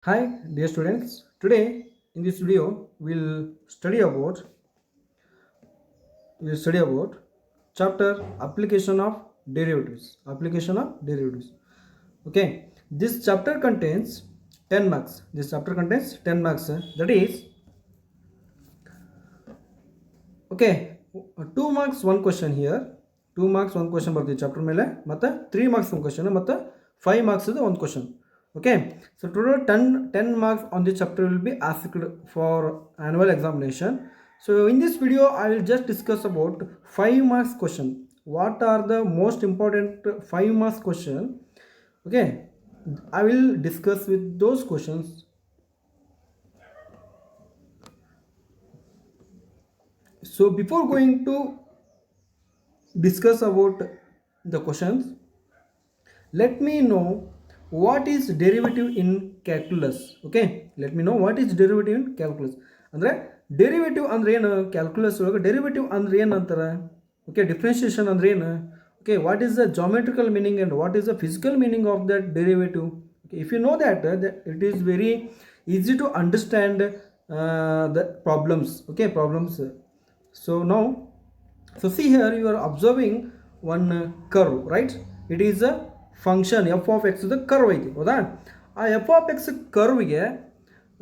Hi, dear students. Today in this video we'll study about chapter application of derivatives. Application of derivatives. Okay, this chapter contains 10 marks. This chapter contains 10 marks. That is, okay, 2 marks one question here. 2 marks one question ಬರ್ತೀವಿ chapter ಮೇಲೆ ಮತ್ತೆ 3 marks one question ಮತ್ತೆ 5 marks ಇದು ಒಂದು question. Okay, so total 10 marks on this chapter will be asked for annual examination. So in this video I will just discuss about 5 marks question. What are the most important 5 marks question? Okay, I will discuss with those questions. So before going to discuss about the questions, let me know what is derivative in calculus. Okay, let me know what is derivative in calculus. ಅಂದ್ರೆ derivative ಅಂದ್ರೆ ಏನು calculus ಒಳಗೆ derivative ಅಂದ್ರೆ ಏನು ಅಂತಾರೆ. Okay, differentiation ಅಂದ್ರೆ ಏನು. Okay, what is the geometrical meaning and what is the physical meaning of that derivative. Okay, if you know that it is very easy to understand the problems. Okay, problems. So now, so see here you are observing one curve, right? It is a function f of x the curve ಐತಿ ಹೌದಾ. ಆ f of x ಕರ್ವ್ಗೆ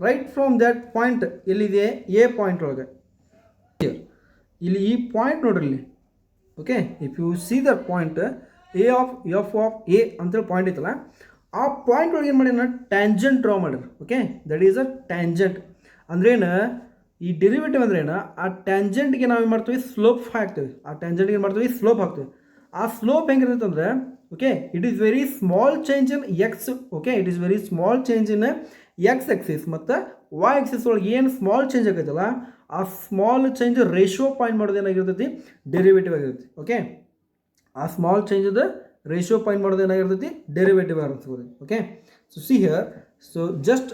right from that point ಎಲ್ಲಿದೆ A point ಒಳಗೆ ಇಲ್ಲಿ ಈ point ನೋಡ್ರಿ ಇಲ್ಲಿ. Okay, if you see the point A of F of A ಅಂತೇಳಿ ಪಾಯಿಂಟ್ ಐತಲ್ಲ, ಆ ಪಾಯಿಂಟ್ ಒಳಗೆ ಏನು ಮಾಡ್ಯಾನ ಟ್ಯಾಂಜೆಂಟ್ ಡ್ರಾ ಮಾಡ್ಯಾರ. Okay, that is a tangent. ಅಂದ್ರೇನು ಈ ಡೆರಿವೇಟಿವ್ ಅಂದ್ರೇನು, ಆ ಟ್ಯಾಂಜೆಂಟ್ಗೆ ನಾವು ಏನು ಮಾಡ್ತೀವಿ ಸ್ಲೋಪ್ ಹಾಕ್ತೀವಿ. ಆ ಟ್ಯಾಂಜೆಂಟ್ಗೆ ಏನು ಮಾಡ್ತೀವಿ ಸ್ಲೋಪ್ ಹಾಕ್ತೀವಿ. ಆ ಸ್ಲೋಪ್ ಹೆಂಗಿರುತ್ತೆ ಅಂದರೆ, okay, it is very small change in X. Okay, it is very small change in X axis ಮತ್ತು ವೈ ಎಕ್ಸಿಸ್ ಒಳಗೆ ಏನು ಸ್ಮಾಲ್ ಚೇಂಜ್ ಆಗೈತಲ್ಲ, ಆ ಸ್ಮಾಲ್ ಚೇಂಜ್ ರೇಷಿಯೋ ಪಾಯಿಂಟ್ ಮಾಡೋದು ಏನಾಗಿರ್ತೈತಿ ಡೆರಿವೇಟಿವ್ ಆಗಿರ್ತೈತಿ. ಓಕೆ, ಆ ಸ್ಮಾಲ್ ಚೇಂಜದ ರೇಷಿಯೋ ಪಾಯಿಂಟ್ ಮಾಡೋದು ಏನಾಗಿರ್ತೈತಿ ಡೆರಿವೇಟಿವ್ ಆಗಿರ್ತದೆ. Okay, so see here, so just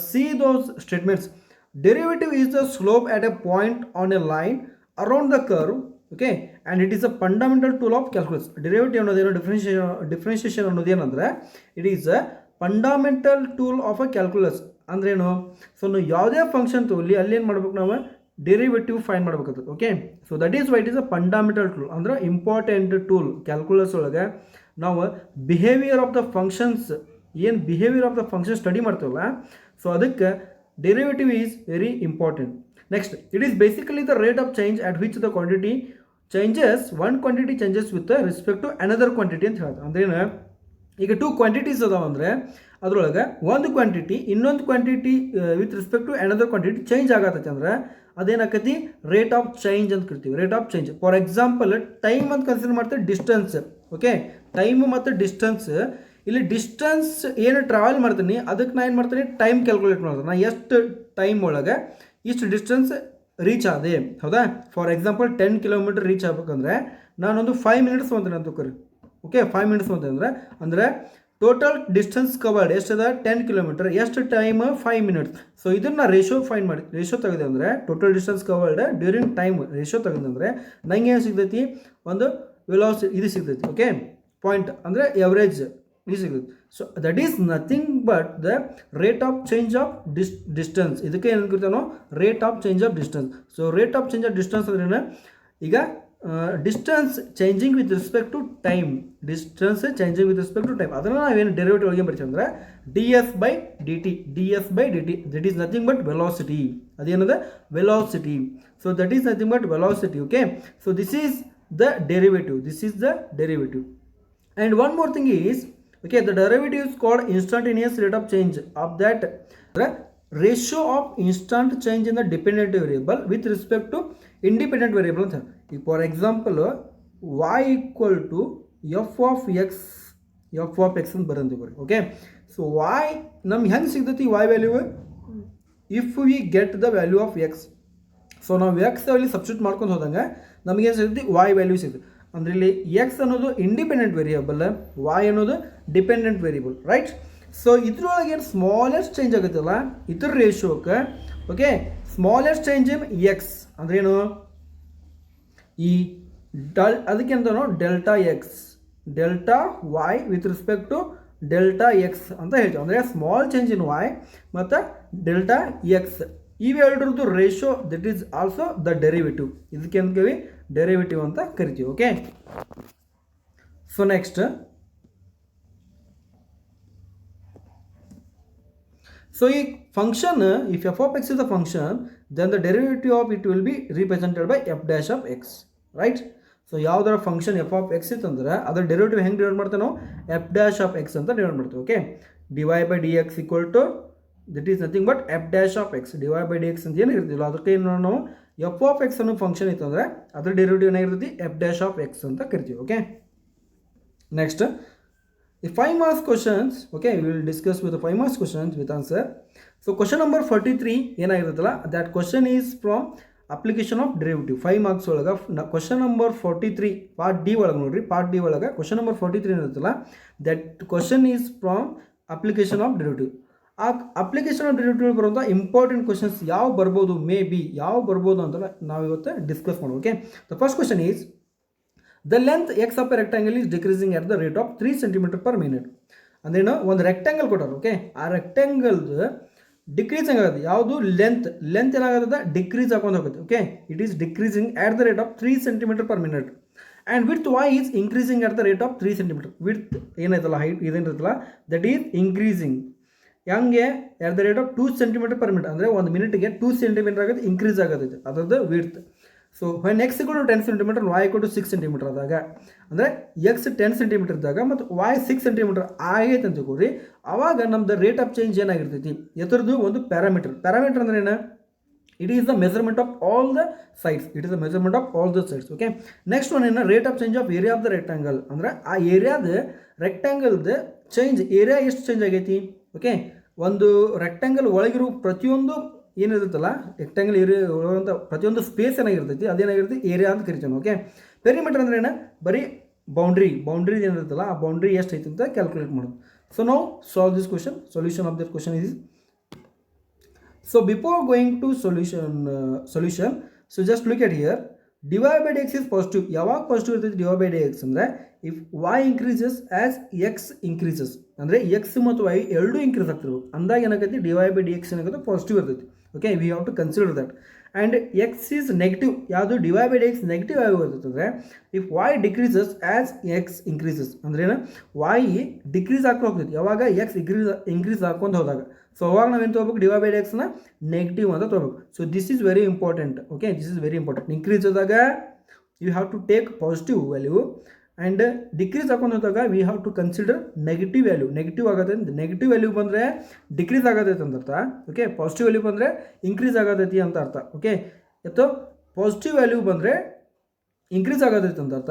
C those statements. Derivative is the slope at a point on a line around the curve. Okay, and it is a fundamental tool of calculus. Derivative ಅನ್ನೋದೇನು differentiation ಅನ್ನೋದೇನಂದ್ರೆ it is a fundamental tool of a calculus. ಅಂದ್ರೇನು, so ನಾವು ಯಾವುದೇ function ತಗೊಳ್ಳಿ ಅಲ್ಲಿ ಏನು ಮಾಡ್ಬೇಕು, ನಾವು ಡೆರಿವೇಟಿವ್ ಫೈಂಡ್ ಮಾಡ್ಬೇಕಾಗ್ತದೆ. Okay, so that is why it is a fundamental tool, ಅಂದ್ರೆ ಇಂಪಾರ್ಟೆಂಟ್ ಟೂಲ್ ಕ್ಯಾಲ್ಕುಲಸ್ ಒಳಗೆ. ನಾವು ಬಿಹೇವಿಯರ್ ಆಫ್ ದ ಫಂಕ್ಷನ್ಸ್, ಏನು behaviour of the function study ಮಾಡ್ತೀವಲ್ಲ, ಸೊ ಅದಕ್ಕೆ derivative is very important. Next, it is basically the rate of change at which the quantity changes. One quantity changes with respect to another quantity ಅಂತ ಹೇಳ್ತಾರೆ. ಅಂದ್ರೇನು, ಈಗ 2 quantities ಅದಾವ ಅಂದರೆ ಅದರೊಳಗೆ ಒಂದು ಕ್ವಾಂಟಿಟಿ ಇನ್ನೊಂದು quantity with respect to another quantity change ಆಗತ್ತೈತೆ ಅಂದ್ರೆ ಅದೇನಾಕತಿ ರೇಟ್ ಆಫ್ ಚೇಂಜ್ ಅಂತ ಕರಿತೀವಿ. Rate of change. For example time ಅಂತ ಕನ್ಸಿಡರ್ ಮಾಡ್ತೀವಿ, ಡಿಸ್ಟೆನ್ಸ್. ಓಕೆ, ಟೈಮ್ ಮತ್ತು ಡಿಸ್ಟೆನ್ಸ್. ಇಲ್ಲಿ ಡಿಸ್ಟೆನ್ಸ್ ಏನು ಟ್ರಾವೆಲ್ ಮಾಡ್ತೀನಿ ಅದಕ್ಕೆ ನಾನು ಏನು ಮಾಡ್ತೀನಿ ಟೈಮ್ ಕ್ಯಾಲ್ಕುಲೇಟ್ ಮಾಡೋದು. ನಾನು ಎಷ್ಟು ಟೈಮ್ ಒಳಗೆ ಇಷ್ಟು ಡಿಸ್ಟೆನ್ಸ್ ರೀಚ್ ಆದೆ, ಹೌದಾ. ಫಾರ್ ಎಕ್ಸಾಂಪಲ್ 10 ಕಿಲೋಮೀಟರ್ ರೀಚ್ ಆಗ್ಬೇಕಂದ್ರೆ ನಾನೊಂದು 5 ಮಿನಿಟ್ಸ್ ತೊಗೊಂತೀನಿ ಅಂತ ಕರಿ. ಓಕೆ, 5 ಮಿನಿಟ್ಸ್ ತೊಗೊಂತೀನಿ ಅಂದರೆ ಟೋಟಲ್ ಡಿಸ್ಟೆನ್ಸ್ ಕವರ್ಡ್ ಎಷ್ಟದ 10 ಕಿಲೋಮೀಟರ್, ಎಷ್ಟು ಟೈಮ್ 5 ಮಿನಿಟ್ಸ್. ಸೊ ಇದನ್ನು ರೇಷೋ ಫೈಂಡ್ ಮಾಡಿ, ರೇಷೋ ತೆಗೆದೆ ಅಂದರೆ total distance covered during time ratio ತೆಗೆದೆ ಅಂದರೆ ನಂಗೆ ಏನು ಸಿಗ್ತೈತಿ, ಒಂದು ವೆಲಾಸಿಟಿ ಇದು ಸಿಗ್ತೈತಿ. ಓಕೆ, ಪಾಯಿಂಟ್ ಅಂದರೆ ಎವರೇಜ್ ಇದು ಸಿಗುತ್ತೆ. So that is nothing but the rate of change of distance. ಇದಕ್ಕೆ ಏನು ಕರಿತೀವಿ ನಾವು rate of change of distance. So rate of change of distance ಅಂದ್ರೆ ಈಗ distance changing with respect to time. Distance changing with respect to time ಅದನ್ನು ನಾವೇನು derivative ಒಳಗೆ ಬರ್ತೀವಿ ಅಂದರೆ D S by D T. D S by D T that is nothing but velocity. ಅದೇನದ velocity. So that is nothing but velocity. Okay, so this is the derivative. This is the derivative. And one more thing is, okay, the derivative is called instantaneous rate of change of that ratio of instant change in the dependent variable with respect to independent variable ಅಂತ. ಈಗ for example y equal to f of x ಅಂತ ಬರಂತೀವಿ ಬರ್ರಿ. Okay, so y ನಮ್ಗೆ ಹೆಂಗೆ ಸಿಗ್ತೈತಿ y value, if we get the value of x. So ನಾವು X ಅಲ್ಲಿ substitute ಮಾಡ್ಕೊಂಡು ಹೋದಂಗೆ ನಮಗೇನು ಸಿಗ್ತೈತಿ y ವ್ಯಾಲ್ಯೂ ಸಿಗ್ತದೆ. ಅಂದರೆ ಇಲ್ಲಿ ಎಕ್ಸ್ ಅನ್ನೋದು ಇಂಡಿಪೆಂಡೆಂಟ್ ವೇರಿಯಬಲ್, ವೈ ಅನ್ನೋದು ಡಿಪೆಂಡೆಂಟ್ ವೇರಿಯಬಲ್, ರೈಟ್. ಸೊ ಇದ್ರೊಳಗೆ ಏನು ಸ್ಮಾಲೆಸ್ಟ್ ಚೇಂಜ್ ಆಗುತ್ತಲ್ಲ ಇದ್ರ ರೇಷಿಯೋಕ್ಕೆ. Okay, smallest change in X ಅಂದ್ರೇನು, ಈ ಅದಕ್ಕೆ ಅಂತನೋ delta X delta Y with respect to delta X ಅಂತ ಹೇಳ್ತೀವಿ. ಅಂದರೆ ಸ್ಮಾಲ್ ಚೇಂಜ್ ಇನ್ ವೈ ಮತ್ತು ಡೆಲ್ಟಾ ಎಕ್ಸ್ ಇವೆರಡರದ್ದು ratio that is also the derivative. ಇದಕ್ಕೆ ಅಂತೀವಿ ಡೆರಿವೇಟಿವ್ ಅಂತ ಕರಿತೀವಿ. Okay, so next, so a function, if f of x is a function, then the derivative of it will be represented by f dash of x, right? So ಯಾವ್ದಾರ function F of X ಇತ್ತಂದ್ರೆ ಅದರ derivative ಹೆಂಗೆ divide ಮಾಡ್ತೇವೆ ನಾವು, F dash of X ಅಂತ divide ಮಾಡ್ತೇವೆ. Okay, D Y by D X equal to that is nothing but F dash of X. D Y by D X ಅಂತ ಏನು ಇರ್ತಿಲ್ಲ, ಅದಕ್ಕೆ ಏನು ನಾವು ಎಫ್ ಆಫ್ ಎಕ್ಸ್ ಅನ್ನೋ ಫಂಕ್ಷನ್ ಇತ್ತಂದ್ರೆ ಅದರ ಡೆರಿವೇಟಿವ್ ಏನಾಗಿರ್ತೈತಿ, ಎಫ್ ಡ್ಯಾಶ್ ಆಫ್ ಎಕ್ಸ್ ಅಂತ ಕರಿತೀವಿ. Okay, next, the 5 marks questions. Okay, we will discuss with the 5 marks questions with answer. So question number 43 ಏನಾಗಿರುತ್ತಲ್ಲ, that question is from application of derivative. 5 marks ಒಳಗೆ question number 43 part D ಒಳಗೆ ನೋಡ್ರಿ, part D ಒಳಗೆ question number 43 ಏನಿರುತ್ತಲ್ಲ, that question is from application of derivative. ಆ application of derivative ಬರುವಂಥ important questions ಯಾವ ಬರ್ಬೋದು, may be ಯಾವ ಬರ್ಬೋದು ಅಂತ ನಾವು ಇವತ್ತು ಡಿಸ್ಕಸ್ ಮಾಡೋದು. Okay, the first question is the length x of a rectangle is decreasing at the rate of 3 cm per minute. ಅಂದ್ರೇನು, ಒಂದು ರೆಕ್ಟ್ಯಾಂಗಲ್ ಕೊಟ್ಟಾರ. ಓಕೆ, ಆ ರೆಕ್ಟ್ಯಾಂಗಲ್ದು ಡಿಕ್ರೀಸಿಂಗ್ ಆಗುತ್ತೆ. ಯಾವುದು ಲೆಂತ್ ಏನಾಗುತ್ತೆ, ಡಿಕ್ರೀಸ್ ಹಾಕೊಂಡು ಹೋಗುತ್ತೆ. Okay, it is decreasing at the rate of 3 cm per minute and width y is increasing at the rate of 3 cm. Width ಏನಾಯ್ತಲ್ಲ, ಹೈಟ್ ಇದೇನಿರುತ್ತಲ್ಲ, ದಟ್ ಈಸ್ ಇನ್ಕ್ರೀಸಿಂಗ್ ಹೆಂಗೆ, at the rate of 2 cm per minute. ಅಂದರೆ ಒಂದು ಮಿನಿಟ್ಗೆ 2 cm ಆಗುತ್ತೆ, increase ಆಗುತ್ತೆ ಅದರದ್ದು width. So when x equal to 10 cm y equal to 6 cm ಆದಾಗ, ಅಂದರೆ x 10 cm ಇದ್ದಾಗ ಮತ್ತು y 6 cm ಆಗೈತೆ ಅಂತ ತಿಳ್ಕೊಡ್ರಿ, ಆವಾಗ ನಮ್ದು ರೇಟ್ ಆಫ್ ಚೇಂಜ್ ಏನಾಗಿರ್ತೈತಿ, ಎತ್ತರದ್ದು ಒಂದು ಪ್ಯಾರಾಮೀಟರ್ ಅಂದ್ರೆ ಏನು, it is the measurement of all the sides. It is the measurement of all the sides. Okay, next one ಏನು, rate of change of area of the rectangle. ಅಂದರೆ ಆ ಏರಿಯಾದ ರೆಕ್ಟಾಂಗಲ್ದು ಚೇಂಜ್, ಏರಿಯಾ ಎಷ್ಟು ಚೇಂಜ್ ಆಗೈತಿ. Okay, ಒಂದು rectangle ಒಳಗಿರೋ ಪ್ರತಿಯೊಂದು ಏನಿರುತ್ತಲ್ಲ, ರೆಕ್ಟಾಂಗಲ್ ಏರಿಯಾ ಒಳಗಿರುವಂಥ ಪ್ರತಿಯೊಂದು ಸ್ಪೇಸ್ ಏನಾಗಿರ್ತೈತಿ ಅದೇನಾಗಿರ್ತೈತಿ, ಏರಿಯಾ ಅಂತ ಕರಿತೀವಿ. ಓಕೆ, ಪೆರಿಮೀಟರ್ ಅಂದ್ರೆ ಏನು, ಬರೀ ಬೌಂಡ್ರಿ ಏನಿರುತ್ತಲ್ಲ ಆ ಬೌಂಡ್ರಿ ಎಷ್ಟು ಐತಿ ಅಂತ ಕ್ಯಾಲ್ಕುಲೇಟ್ ಮಾಡೋದು. ಸೊ ನಾವು solve this question. Solution of this question is, so before going to solution, so just look at here, d y by D x is positive. ಯಾವಾಗ ಪಾಸಿಟಿವ್ ಇರ್ತೈತಿ ಡಿವೈ ಬೈ ಡಿ ಎಕ್ಸ್ ಅಂದರೆ, if y increases as x increases, ಅಂದರೆ x ಮತ್ತು y ಎರಡೂ increase ಆಗ್ತಿರ್ಬೇಕು. ಅಂದಾಗ ಏನಾಗೈತಿ, d y by D x ಏನಾಗುತ್ತೆ, ಪಾಸಿಟಿವ್ ಇರ್ತೈತಿ. Okay, we have to consider that. And x is negative. ಯಾವುದು, D Y by D x negative ಆಗಿ ಬರ್ತದೆ. If y decreases as x increases, ಅಂದ್ರೇನು, ವೈ ಡಿಕ್ರೀಸ್ ಆಗ್ತಾ ಹೋಗ್ತೈತಿ ಯಾವಾಗ ಎಕ್ಸ್ ಇನ್ಕ್ರೀಸ್ ಹಾಕೊಂಡು ಹೋದಾಗ. ಸೊ ಅವಾಗ ನಾವೇನು ತೊಗೋಬೇಕು, ಡಿವೈ ಬೈ ಡಿ ಎಕ್ಸ್ನ ನೆಗೆಟಿವ್ ಅಂತ ತೊಗೋಬೇಕು. So this is very important. Okay, this is very important. Increase ಆದಾಗ you have to take positive value and decrease ಹಾಕೊಂಡು ಹೋದಾಗ we have to consider negative value. Negative ಆಗತ್ತೆ, ನೆಗೆಟಿವ್ ವ್ಯಾಲ್ಯೂ ಬಂದರೆ decrease ಆಗತೈತೆ ಅಂತ ಅರ್ಥ. ಓಕೆ, ಪಾಸಿಟಿವ್ ವ್ಯಾಲ್ಯೂ ಬಂದರೆ increase ಆಗತೈತಿ ಅಂತ ಅರ್ಥ. ಓಕೆ, ಅಥವಾ ಪಾಸಿಟಿವ್ ವ್ಯಾಲ್ಯೂ ಬಂದರೆ ಇನ್ಕ್ರೀಸ್ ಆಗತೈತೆ ಅಂತ ಅರ್ಥ.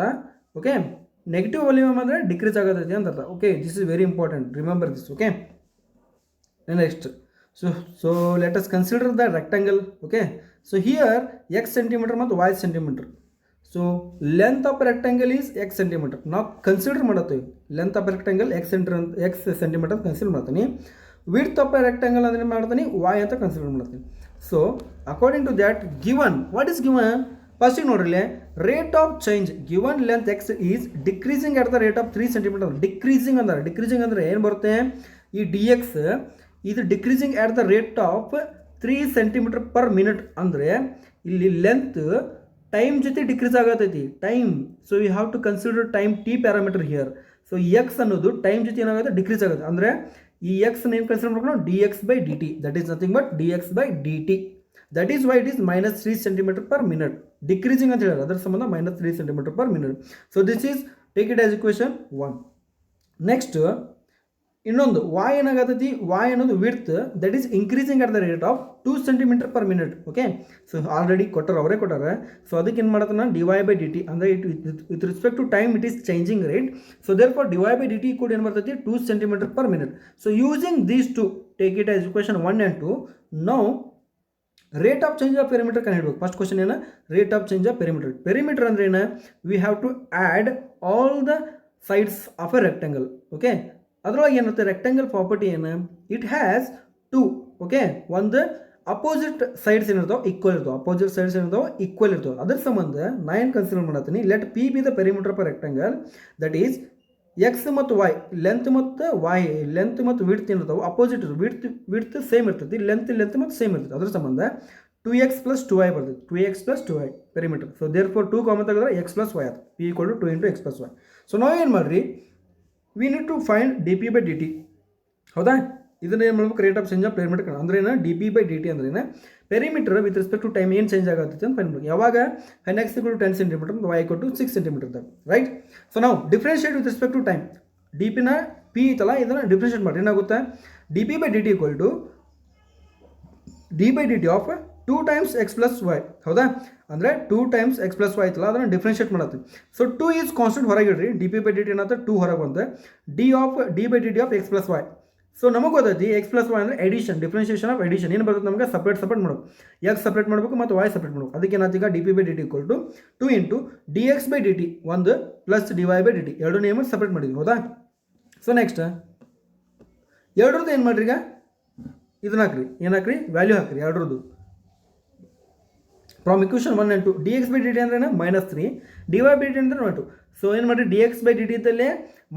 ಓಕೆ, ನೆಗೆಟಿವ್ ವ್ಯಾಲ್ಯೂ ಬಂದರೆ ಡಿಕ್ರೀಸ್ ಆಗತೈತಿ ಅಂತ ಅರ್ಥ. Okay, this is very important, remember this. Okay, next, so let us consider the rectangle. Okay, so here X centimetre ಮತ್ತು Y centimetre. So length of rectangle is X centimetre. ನಾವು consider ಮಾಡತ್ತೀವಿ length of rectangle X centimetre consider ಮಾಡ್ತೀನಿ. Width of rectangle ಅಂದ್ರೆ ಮಾಡ್ತೀನಿ Y ಅಂತ consider ಮಾಡ್ತೀನಿ. So according to that given, what is given, ಫಸ್ಟಿಗೆ ನೋಡ್ರಿ, rate of change given length X is decreasing at the rate of 3 cm. Decreasing ಅಂದರೆ ಏನು ಬರುತ್ತೆ, ಈ ಡಿ ಎಕ್ಸ್ ಇದು decreasing at the rate of 3 cm per minute. ಅಂದರೆ ಇಲ್ಲಿ length time ಜೊತೆ ಡಿಕ್ರೀಸ್ ಆಗತೈತಿ, time. So you have to consider time t parameter here. So x ಅನ್ನೋದು ಟೈಮ್ ಜೊತೆ ಏನಾಗುತ್ತೆ, ಡಿಕ್ರೀಸ್ ಆಗುತ್ತೆ. ಅಂದರೆ ಈ ಎಕ್ಸ್ ಏನು ಕನ್ಸಿಡರ್ ಮಾಡ್ಕೊಂಡು D X by D T, that is nothing but D X by D T. That is why it is -3 cm per minute. Decreasing ಅಂತ ಹೇಳಿದ್ರೆ ಅದರ ಸಂಬಂಧ -3 cm per minute. So this is take it as equation 1. Next ಇನ್ನೊಂದು y ಏನಾಗತ್ತೈತಿ, y ಅನ್ನೋದು width that is increasing at the rate of 2 cm per minute. Okay, so already ಅವರೇ ಕೊಟ್ಟಾರೆ. So ಅದಕ್ಕೆ ಏನು ಮಾಡತ್ತೆ, ಡಿವೈ ಬೈ ಡಿ ಟಿ ಅಂದರೆ with respect to time it is changing right. So therefore d y by D t ಕೂಡ ಏನು ಬರ್ತೈತಿ, 2 cm per minute. So using these to take it as equation 1 and 2. Now rate of change of perimeter ಕಂಡು ಹಿಡಬೇಕು. First question ಏನು, rate of change of perimeter ಅಂದ್ರೆ ಏನು, we have to add all the sides of a rectangle. Okay, ಅದರೊಳಗೆ ಏನಿರುತ್ತೆ, rectangle property ಏನು, it has 2. Okay, ಒಂದು opposite sides ಏನಿರ್ತಾವೆ ಈಕ್ವಲ್ ಇರ್ತಾವೆ. ಅದ್ರ ಸಂಬಂಧ ನಾ ಏನು ಕನ್ಸಿಡರ್ ಮಾಡತ್ತೀನಿ, let P be the perimeter of rectangle that is X ಮತ್ತು ವೈ ಲೆಂತ್ ಮತ್ತು ವೈ ಲೆಂತ್ ಮತ್ತು ವಿಡ್ತ್ ಏನಿರ್ತಾವೆ ಅಪೋಸಿಟ್ ವಿಡ್ತ್ ಸೇಮ್ ಇರ್ತೈತಿ, ಲೆಂತ್ ಮತ್ತು ಸೇಮ್ ಇರ್ತೈತಿ. ಅದ್ರ ಸಂಬಂಧ 2x + 2y ಬರ್ತೈತಿ. 2x + 2y perimeter. So therefore 2 common ತೆಗೆದ್ರೆ x + y ಆಯ್ತು. p = 2 × x + y. ಸೊ ನಾವು ಏನು ಮಾಡ್ರಿ, V need to find dp/dt. ಹೌದಾ, ಇದನ್ನ ಏನು ಮಾಡ್ಬೇಕು, rate of change of perimeter ಅಂದ್ರೆ ಏನು, dp/dt ಅಂದ್ರೆ ಏನು, perimeter with respect to time ಏನು ಚೇಂಜ್ ಆಗುತ್ತೆ ಅಂತ ಫೈಂಡ್ ಮಾಡಬೇಕು. ಯಾವಾಗ x = 10 ಸೆಂಟಿಮೀಟರ್ ಮತ್ತು y = 6 ಸೆಂಟಿಮೀಟರ್ ಇದ್ದಾಗ, ರೈಟ್. ಸೊ ನಾವು differentiate with respect to time. ಡಿಪಿನ ಪಿ ಐತಲ್ಲ ಇದನ್ನು ಡಿಫ್ರೆನ್ಷಿಯೇಟ್ ಮಾಡಿ ಏನಾಗುತ್ತೆ, dp/dt = d/dt of 2 × x + y. ಹೌದಾ, ಅಂದರೆ 2 × x + y ಐತಲ್ಲ ಅದನ್ನು ಡಿಫ್ರೆನ್ಷಿಯೇಟ್ ಮಾಡತ್ತೀವಿ. ಸೊ 2 ಈಸ್ ಕಾನ್ಸ್ಟೆಂಟ್ ಹೊರಗೆ ಇಡ್ರಿ, dp/dt ಏನಾಗುತ್ತೆ 2 ಹೊರಗೆ ಬಂತೆ, d/dt of x + y. So ನಮಗೆ ಗೊತ್ತೈತಿ x + y ಅಂದರೆ ಎಡಿಷನ್, ಡಿಫ್ರೆನ್ಷಿಯೇಷನ್ ಆಫ್ ಎಡಿಷನ್ ಏನು ಬರುತ್ತೆ ನಮಗೆ, ಸಪ್ರೇಟ್ ಮಾಡಬೇಕು, x ಸಪ್ರೇಟ್ ಮಾಡಬೇಕು ಮತ್ತು y ಸಪ್ರೇಟ್ ಮಾಡಬೇಕು. ಅದಕ್ಕೆ ಏನಾಯ್ತು ಈಗ dp/dt = 2 × dx/dt ಒಂದು ಪ್ಲಸ್ dy/dt ಎರಡು ನೇಮ್ ಸಪ್ರೇಟ್ ಮಾಡಿದ್ವಿ. ಹೌದಾ, ಸೊ ನೆಕ್ಸ್ಟ್ ಎರಡರದ್ದು ಏನು ಮಾಡಿರಿ, ಈಗ ಇದನ್ನ ಹಾಕ್ರಿ, ಏನು ಹಾಕ್ರಿ, ವ್ಯಾಲ್ಯೂ ಹಾಕ್ರಿ ಎರಡರದ್ದು ಫ್ರಮ್ ಇಕ್ವೇಷನ್ 1 and 2. dx/dt ಅಂದ್ರೆ -3, dy/dt ಅಂದ್ರೆ 2. ಸೊ ಏನು ಮಾಡಿರಿ, dx/dt ಇದ್ದಲ್ಲೇ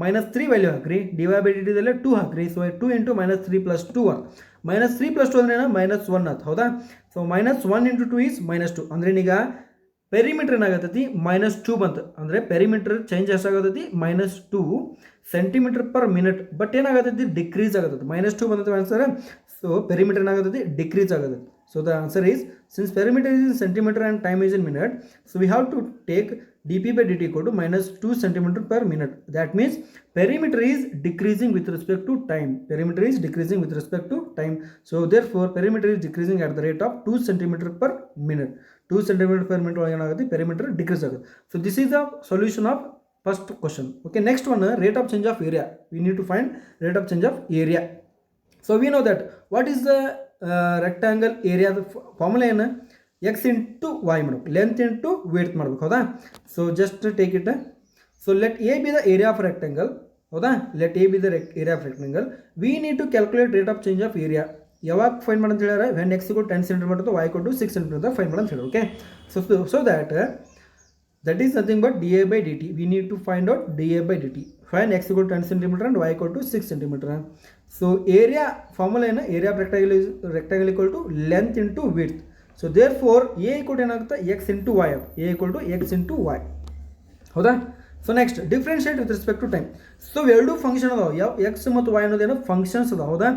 -3 ವ್ಯಾಲ್ಯೂ ಹಾಕ್ರಿ, dy/dt ಇದ್ದಲ್ಲೇ 2 ಹಾಕ್ರಿ. ಸೊ 2 × -3 + 2 -3 + 2 ಅಂದ್ರೆ -1 ಆಯ್ತು. ಹೌದಾ, ಸೊ -1 × 2 ಈಸ್ -2 ಅಂದ್ರೆ ಈಗ ಪೆರಿಮೀಟರ್ ಏನಾಗತ್ತೈತಿ -2 ಬಂತು, ಅಂದರೆ ಪೆರಿಮೀಟರ್ ಚೇಂಜ್ ಎಷ್ಟಾಗತ್ತೈತಿ -2 cm/min. ಬಟ್ ಏನಾಗತ್ತೈತಿ ಡಿಕ್ರೀಸ್ ಆಗತ್ತೈತಿ, -2 ಬಂದೈತಿ ಆನ್ಸರ್. ಸೊ ಪೆರಿಮೀಟರ್ ಏನಾಗತ್ತೈತಿ ಡಿಕ್ರೀಸ್ ಆಗತ್ತೈತಿ. So the answer is, since perimeter is in centimeter and time is in minute, so we have to take dp/dt = -2 cm/min. That means perimeter is decreasing with respect to time. Perimeter is decreasing with respect to time. So therefore perimeter is decreasing at the rate of 2 cm/min. 2 cm/min ಒಳಗೆ ಏನಾಗುತ್ತೆ, perimeter decrease ಆಗುತ್ತೆ. So this is the solution of first question. Okay, next one, rate of change of area. We need to find rate of change of area. So we know that what is the rectangle area, formula ಏನು, x × y ಮಾಡಬೇಕು, length into width ಮಾಡಬೇಕು. ಹೌದಾ, so just take it. So let A be the area of rectangle. ಹೌದಾ, let A be the area of rectangle. We need to calculate rate of change of area. ಯಾವಾಗ find ಮಾಡಂತ ಹೇಳ್ಯಾರ, when x = 10 centimetre y = 6 centimetre find ಮಾಡಂತ ಹೇಳಿ. Okay, so that is nothing but dA/dt. We need to find out dA/dt. Find x = 10 cm and y = 6 cm. So area formula ಏನು, area of rectangle = length into width. So therefore a = ಏನಾಗುತ್ತೆ, x × y. a = x × y. ಹೌದಾ, so next differentiate with respect to time. So ಎರಡು function ಅದಾವೆ, ಯಾವ X ಮತ್ತು Y ಅನ್ನೋದೇನೋ functions ಅದಾವೆ. ಹೌದಾ,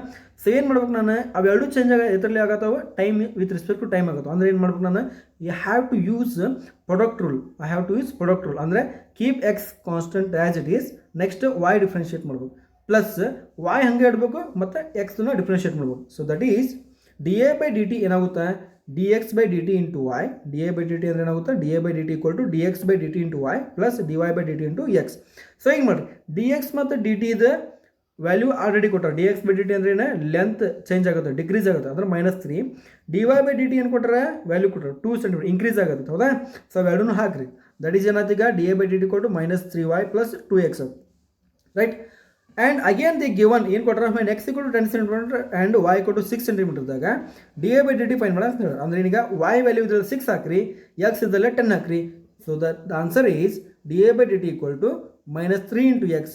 so ಏನು ಮಾಡ್ಬೇಕು ನಾನು, ಅವೆರಡು ಚೇಂಜ್ ಎದರಲ್ಲಿ ಆಗತ್ತವೆ, time with respect to time ಆಗುತ್ತೆ. ಅಂದರೆ ಏನು ಮಾಡ್ಬೇಕು ನಾನು, you have to use product rule. I have to use product rule ಅಂದರೆ keep X constant as it is, next Y differentiate ಮಾಡ್ಬೇಕು, ಪ್ಲಸ್ ವೈ ಹಂಗೆ ಇಡಬೇಕು ಮತ್ತು ಎಕ್ಸ್ನ ಡಿಫ್ರೆನ್ಷಿಯೇಟ್ ಮಾಡ್ಬೇಕು. ಸೊ ದಟ್ ಈಸ್ dA/dt ಏನಾಗುತ್ತೆ, dx/dt into y. dA/dt ಅಂದ್ರೆ ಏನಾಗುತ್ತೆ, dA/dt = dx/dt into y plus dy/dt into x. So ಹಿಂಗೆ ಮಾಡಿರಿ, dx ಮತ್ತು dt ದ ವ್ಯಾಲ್ಯೂ ಆಲ್ರೆಡಿ ಕೊಟ್ಟಾರೆ. dx/dt ಅಂದ್ರೆ ಏನು, ಲೆಂತ್ ಚೇಂಜ್ ಆಗುತ್ತೆ, ಡಿಕ್ರೀಸ್ ಆಗುತ್ತೆ ಅಂದ್ರೆ -3. dy/dt ಏನು ಕೊಟ್ಟಾರೆ, ವ್ಯಾಲ್ಯೂ ಕೊಟ್ಟಾರೆ 2 ಸೆಂಟಿಮೀಟರ್ ಇನ್ಕ್ರೀಸ್ ಆಗುತ್ತೆ. ಹೌದಾ, ಸೊ ಅವೆರಡೂ ಹಾಕ್ರಿ. ದಟ್ ಈಸ್ ಏನಾಯ್ತು ಈಗ, dA/dt = -3y + 2x. Right, and again the given ಏನು ಕೊಟ್ಟರೆ, when x = 10 centimetre and y = 6 ಸೆಂಟಿಮೀಟರ್ದಾಗ dA/dt fine ಮಾಡೋದು ಅಂತ ಹೇಳಿ. ಅಂದ್ರೆ ಈಗ y ವ್ಯಾಲ್ಯೂ ಇದ್ರಲ್ಲಿ 6 ಹಾಕ್ರಿ, x ಇದ್ದಲ್ಲೇ 10 ಹಾಕ್ರಿ. So the answer is dA/dt = -3 × x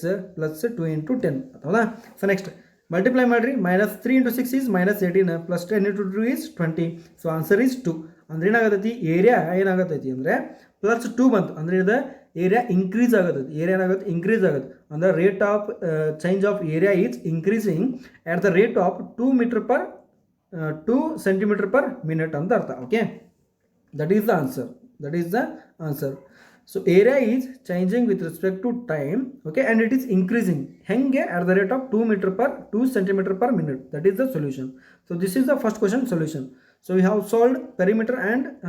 + 2 × 10. ಹೌದಾ, ಸೊ ನೆಕ್ಸ್ಟ್ ಮಲ್ಟಿಪ್ಲೈ ಮಾಡಿರಿ, -3 × 6 is -18 plus 10 × 2 is 20. So answer is 2. ಅಂದ್ರೆ ಏನಾಗತ್ತೈತಿ, ಏರಿಯಾ ಏನಾಗತ್ತೈತಿ ಅಂದರೆ +2 ಬಂತು, ಅಂದರೆ ಇದು ಏರಿಯಾ ಇನ್ಕ್ರೀಸ್ ಆಗುತ್ತದೆ. ಏರಿಯಾ ಏನಾಗುತ್ತೆ, ಇನ್ಕ್ರೀಸ್ ಆಗುತ್ತೆ. ಅಂದರೆ rate of change of area is increasing at the rate of 2 cm/min ಅಂತ ಅರ್ಥ. Okay, that is the answer. So area is changing with respect to time. Okay, and it is increasing ಹೆಂಗೆ, at the rate of 2 cm/min. That is the solution. So this is the first question solution. So we have solved perimeter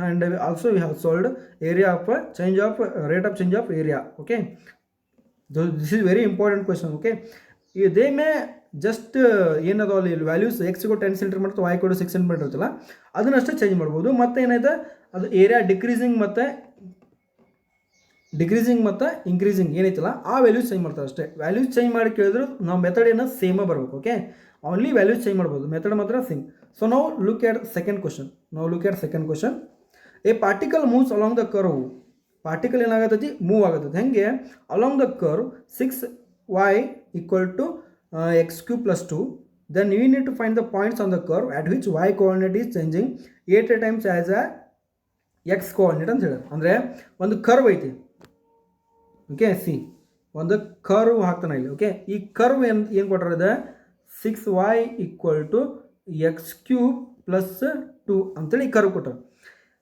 and also we have solved area of change of rate of change of area. Okay, so this is very important question. Okay, they may just ಏನದು ಅಲ್ಲಿ values x = 10 centimetre ಮತ್ತು y = 6 centimetre ಇರ್ತಲ್ಲ, ಅದನ್ನಷ್ಟೇ change ಮಾಡ್ಬೋದು. ಮತ್ತು ಏನಾಯ್ತು, ಅದು area decreasing ಮತ್ತು increasing ಏನೈತಲ್ಲ ಆ ವ್ಯಾಲ್ಯೂಸ್ ಚೇಂಜ್ ಮಾಡ್ತಾರೆ ಅಷ್ಟೇ. ವ್ಯಾಲ್ಯೂಸ್ ಚೇಂಜ್ ಮಾಡಿ ಕೇಳಿದ್ರು ನಾವು ಮೆಥಡ್ ಏನೋ ಸೇಮ ಬರಬೇಕು. ಓಕೆ, ಓನ್ಲಿ ವ್ಯಾಲ್ಯೂಸ್ ಚೇಂಜ್ ಮಾಡ್ಬೋದು, ಮೆಥಡ್ ಮಾತ್ರ ಸೇಮ್. ಸೊ ನಾವು look at second question. A particle moves along the curve. Particle ಏನಾಗತ್ತೈತಿ, ಮೂವ್ ಆಗತ್ತೈತಿ. ಹೆಂಗೆ, along the curve 6 y equal to x cube plus 2, then we need to find the points on the curve at which y coordinate is changing 8 times as a x coordinate ಅಂತ ಹೇಳಿ. ಅಂದರೆ ಒಂದು curve ಐತಿ, okay, C ಒಂದು curve ಹಾಕ್ತಾನೆ ಇಲ್ಲಿ. Okay, ಈ curve ಏನು ಕೊಟ್ಟಿರೋದು 6y equal to x cube plus 2 ಅಂತೇಳಿ ಈ ಕರ್ವ್ ಕೊಟ್ಟರು.